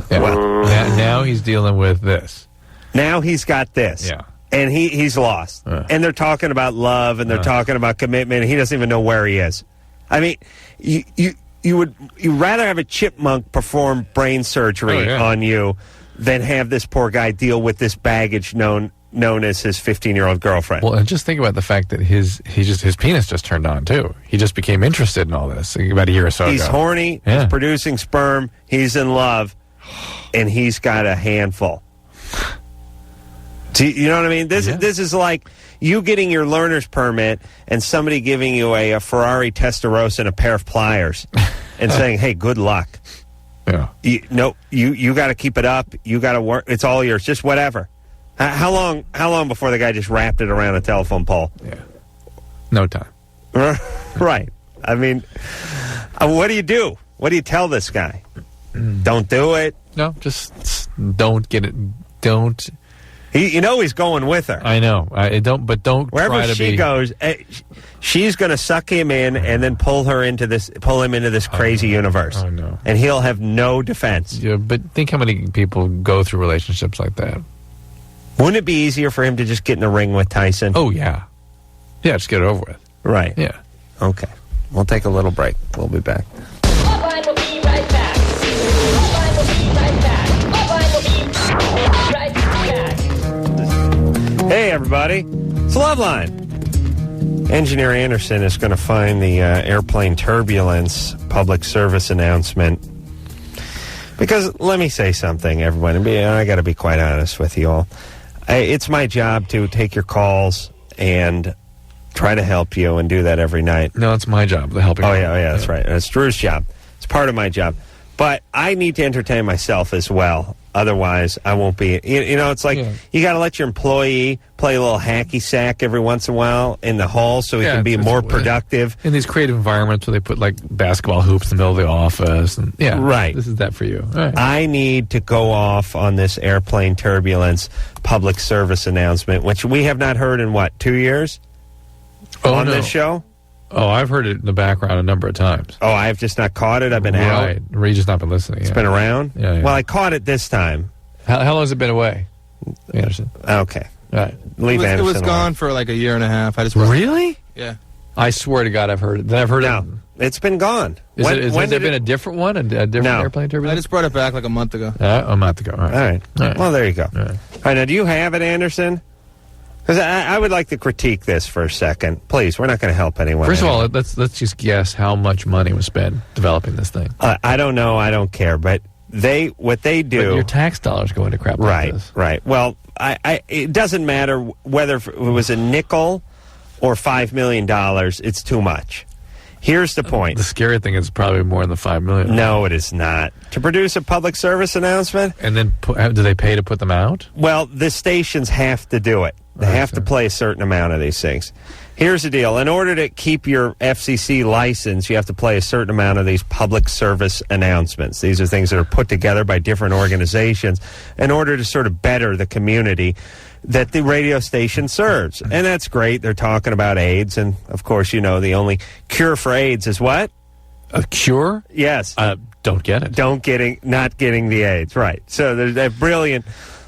Well, now he's dealing with this. Now he's got this. Yeah. And he's lost. And they're talking about love and they're talking about commitment. And he doesn't even know where he is. I mean, you'd rather have a chipmunk perform brain surgery on you than have this poor guy deal with this baggage known as his 15-year-old girlfriend. Well, and just think about the fact that his penis just turned on too. He just became interested in all this about a year or so ago. He's horny. Yeah. He's producing sperm. He's in love, and he's got a handful. Do you know what I mean? This is like you getting your learner's permit and somebody giving you a Ferrari Testarossa and a pair of pliers and saying, "Hey, good luck." Yeah. You got to keep it up. You got to work. It's all yours. Just whatever. How long before the guy just wrapped it around a telephone pole? Yeah. No time. Right. I mean, what do you do? What do you tell this guy? Don't do it. No, just don't get it. Don't. He's going with her. I know. Don't wherever try to she goes. She's going to suck him in and then pull him into this crazy universe. I know. And he'll have no defense. Yeah, but think how many people go through relationships like that. Wouldn't it be easier for him to just get in a ring with Tyson? Oh, yeah. Yeah, just get it over with. Right. Yeah. Okay. We'll take a little break. We'll be back. LoveLine will be right back. LoveLine will be right back. LoveLine will be right back. Hey, everybody. It's LoveLine. Engineer Anderson is going to find the Airplane Turbulence public service announcement. Because let me say something, everyone. I got to be quite honest with you all. It's my job to take your calls and try to help you and do that every night. No, it's my job, the helping. Oh, yeah, that's right. It's Drew's job. It's part of my job. But I need to entertain myself as well. Otherwise, I won't be... it's like you got to let your employee play a little hacky sack every once in a while in the hall so he can be more productive. In these creative environments where they put, like, basketball hoops in the middle of the office. And, right. This is that for you. Right. I need to go off on this Airplane Turbulence public service announcement, which we have not heard in, 2 years? On this show? Oh, I've heard it in the background a number of times. Oh, I've just not caught it? I've been out? Right. Reed's just not been listening. It's been around? Yeah. Well, I caught it this time. How long has it been away? Anderson. Okay. All right. Leave Anderson It was gone for like a year and a half. Really? Yeah. I swear to God, I've heard it. Then I've heard it. It's been gone. Has there been a different one? A different Airplane Turbulence? I just brought it back like a month ago. A month ago. All right. Well, there you go. All right. Now, do you have it, Anderson? Because I would like to critique this for a second. Please, we're not going to help anyone. First of all, let's just guess how much money was spent developing this thing. I don't know. I don't care. But what they do... But your tax dollars go into crap like this. Right. Well, it doesn't matter whether it was a nickel or $5 million. It's too much. Here's the point. The scary thing is probably more than the $5 million. No, it is not. To produce a public service announcement... And then do they pay to put them out? Well, the stations have to do it. They have to play a certain amount of these things. Here's the deal. In order to keep your FCC license, you have to play a certain amount of these public service announcements. These are things that are put together by different organizations in order to sort of better the community that the radio station serves. And that's great. They're talking about AIDS. And, of course, the only cure for AIDS is what? A cure? Yes. Don't get it. Not getting the AIDS. Right. So there's brilliant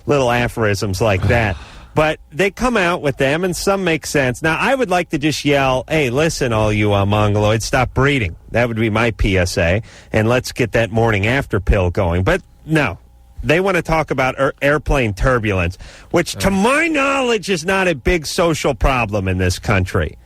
little aphorisms like that. But they come out with them, and some make sense. Now, I would like to just yell, hey, listen, all you mongoloids, stop breeding. That would be my PSA, and let's get that morning after pill going. But no, they want to talk about airplane turbulence, which, to my knowledge, is not a big social problem in this country.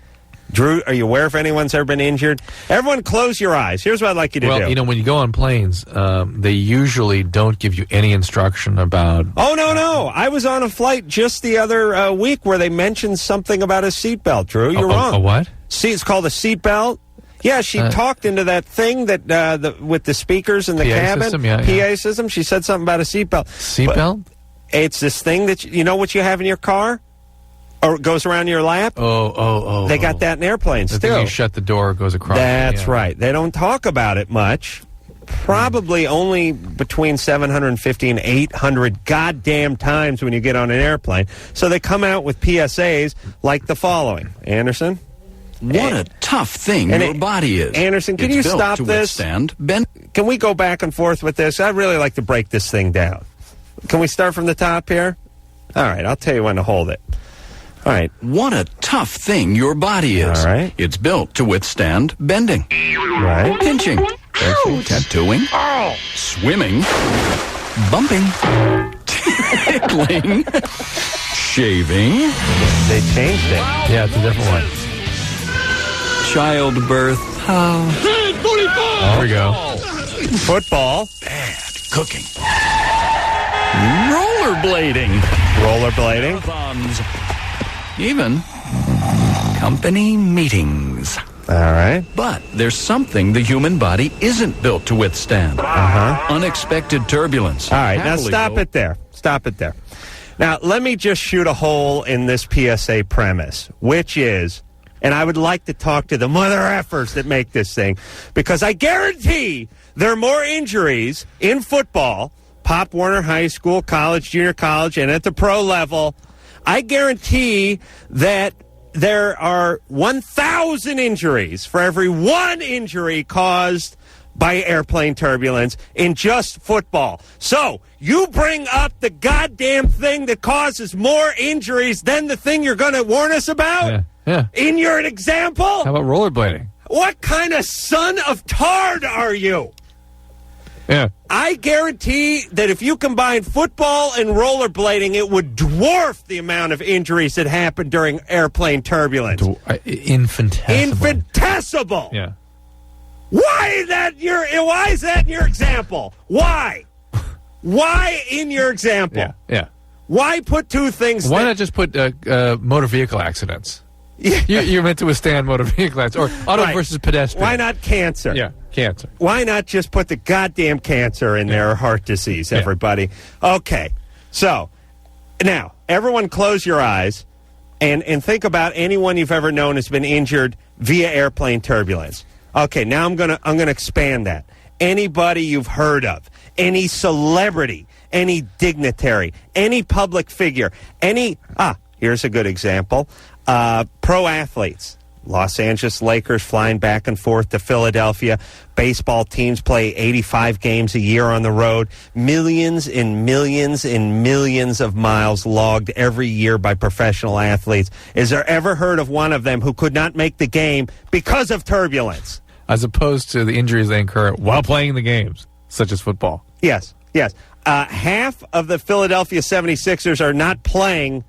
Drew, are you aware if anyone's ever been injured? Everyone close your eyes. Here's what I'd like you to do. Well, when you go on planes, they usually don't give you any instruction about... Oh, no. I was on a flight just the other week where they mentioned something about a seatbelt, Drew. You're wrong. A what? See, it's called a seatbelt. Yeah, she talked into that thing that with the speakers in the PA cabin. System, PA system. She said something about a seatbelt. Seatbelt? It's this thing that, you know what you have in your car? Or it goes around your lap? Oh. They got that in airplanes, The too. thing you shut the door, it goes across. That's right. They don't talk about it much. Probably only between 750 and 800 goddamn times when you get on an airplane. So they come out with PSAs like the following. Anderson? What a tough thing your body is. Anderson, can It's you built stop to this? Can we go back and forth with this? I'd really like to break this thing down. Can we start from the top here? All right, I'll tell you when to hold it. All right. What a tough thing your body is. All right. It's built to withstand bending, right? Pinching, tattooing, swimming, bumping, tickling, shaving. They changed it. Yeah, it's a different one. Childbirth. There we go. Football. Bad cooking. Rollerblading. Rollerblading. Marathons. Even company meetings. All right. But there's something the human body isn't built to withstand. Unexpected turbulence. All right, now Happily, stop though, it there. Stop it there. Now, let me just shoot a hole in this PSA premise, which is, and I would like to talk to the mother effers that make this thing, because I guarantee there are more injuries in football, Pop Warner High School, college, junior college, and at the pro level. I guarantee that there are 1,000 injuries for every one injury caused by airplane turbulence in just football. So you bring up the goddamn thing that causes more injuries than the thing you're going to warn us about? Yeah. In your example? How about rollerblading? What kind of son of tard are you? Yeah. I guarantee that if you combine football and rollerblading, it would dwarf the amount of injuries that happen during airplane turbulence. Infinitesimal. Infinitesimal. Yeah. Why is that in your example? Why? Why in your example? Yeah. Why put two things? Why not just put motor vehicle accidents? Yeah. You're meant to withstand motor vehicle accidents. Or auto versus pedestrian. Why not cancer? Yeah, cancer. Why not just put the goddamn cancer in there, or heart disease, everybody? Okay, so now everyone close your eyes and think about anyone you've ever known has been injured via airplane turbulence. Okay, now I'm gonna expand that. Anybody you've heard of, any celebrity, any dignitary, any public figure, here's a good example. Pro athletes. Los Angeles Lakers flying back and forth to Philadelphia. Baseball teams play 85 games a year on the road. Millions and millions and millions of miles logged every year by professional athletes. Is there ever heard of one of them who could not make the game because of turbulence? As opposed to the injuries they incur while playing the games, such as football. Yes. Half of the Philadelphia 76ers are not playing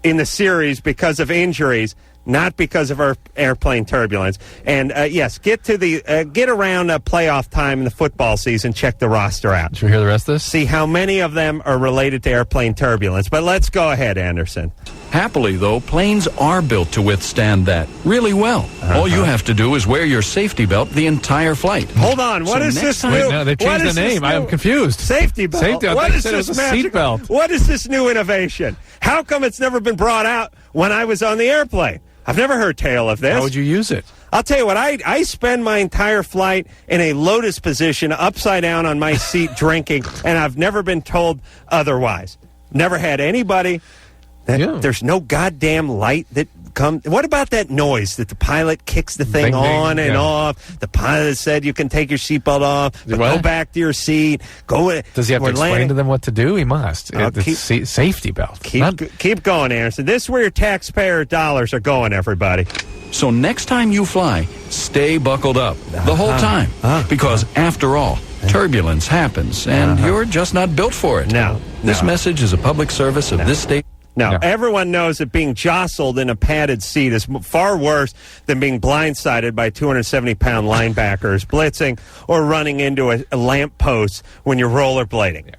in the series because of injuries, not because of our airplane turbulence. And yes, get around playoff time in the football season. Check the roster out. Should we hear the rest of this? See how many of them are related to airplane turbulence. But let's go ahead, Anderson. Happily, though, planes are built to withstand that really well. All you have to do is wear your safety belt the entire flight. Hold on. What is this new? Wait, no, they changed the name. I am confused. Safety belt. Safety belt. What is it was this a seat belt. What is this new innovation? How come it's never been brought out when I was on the airplane? I've never heard tale of this. How would you use it? I'll tell you what, I spend my entire flight in a lotus position, upside down on my seat, drinking, and I've never been told otherwise. Never had anybody. There's no goddamn light that comes. What about that noise that the pilot kicks the thing on and off? The pilot said you can take your seatbelt off, but go back to your seat. Does he have to explain to them what to do? He must. Safety belt. Keep going, Anderson. This is where your taxpayer dollars are going, everybody. So next time you fly, stay buckled up the whole time. Because after all, turbulence happens, and you're just not built for it. No. This message is a public service of this state. No, everyone knows that being jostled in a padded seat is far worse than being blindsided by 270-pound linebackers blitzing or running into a lamppost when you're rollerblading. Yeah.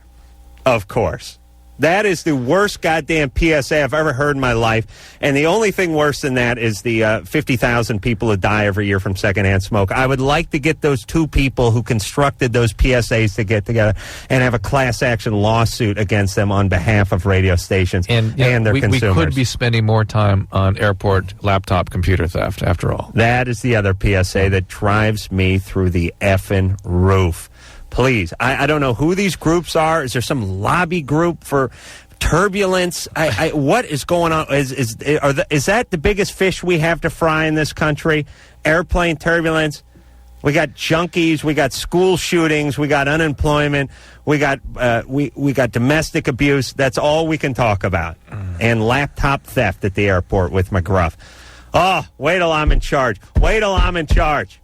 Of course. That is the worst goddamn PSA I've ever heard in my life. And the only thing worse than that is the 50,000 people who die every year from secondhand smoke. I would like to get those two people who constructed those PSAs to get together and have a class action lawsuit against them on behalf of radio stations and their consumers. We could be spending more time on airport laptop computer theft, after all. That is the other PSA that drives me through the effing roof. Please, I don't know who these groups are. Is there some lobby group for turbulence? What is going on? Is that the biggest fish we have to fry in this country? Airplane turbulence. We got junkies. We got school shootings. We got unemployment. We got we got domestic abuse. That's all we can talk about. And laptop theft at the airport with McGruff. Oh, wait till I'm in charge. Wait till I'm in charge.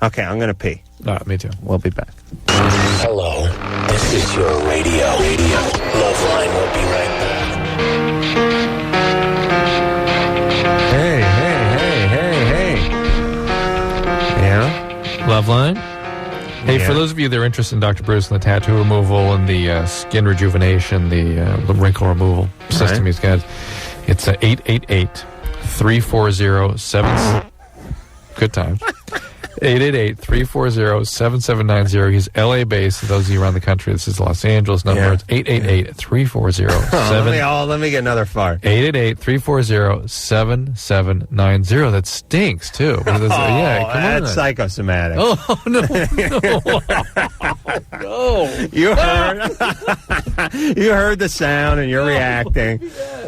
Okay, I'm going to pee. Me too. We'll be back. Hello, this is your radio. LoveLine will be right back. Hey. Yeah? LoveLine? Hey, Yeah. for those of you that are interested in Dr. Bruce and the tattoo removal and the skin rejuvenation, the wrinkle removal system he's got, it's 888-340-7... Good times. 888-340-7790. He's L.A.-based. For those of you around the country, this is Los Angeles. In other words, 888-340-7... Let me get another fart. 888-340-7790. That stinks, too. Come on. That's psychosomatic. Oh, no. No. You heard the sound and you're reacting.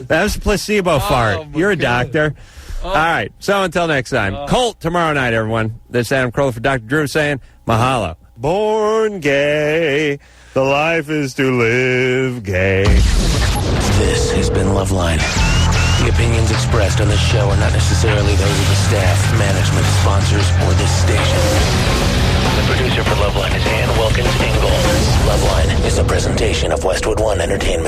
That was a placebo fart. You're a doctor. All right. So until next time. Colt tomorrow night, everyone. This is Adam Carolla for Dr. Drew saying mahalo. Born gay. The life is to live gay. This has been LoveLine. The opinions expressed on this show are not necessarily those of the staff, management, sponsors, or this station. The producer for LoveLine is Ann Wilkins Ingalls. LoveLine is a presentation of Westwood One Entertainment.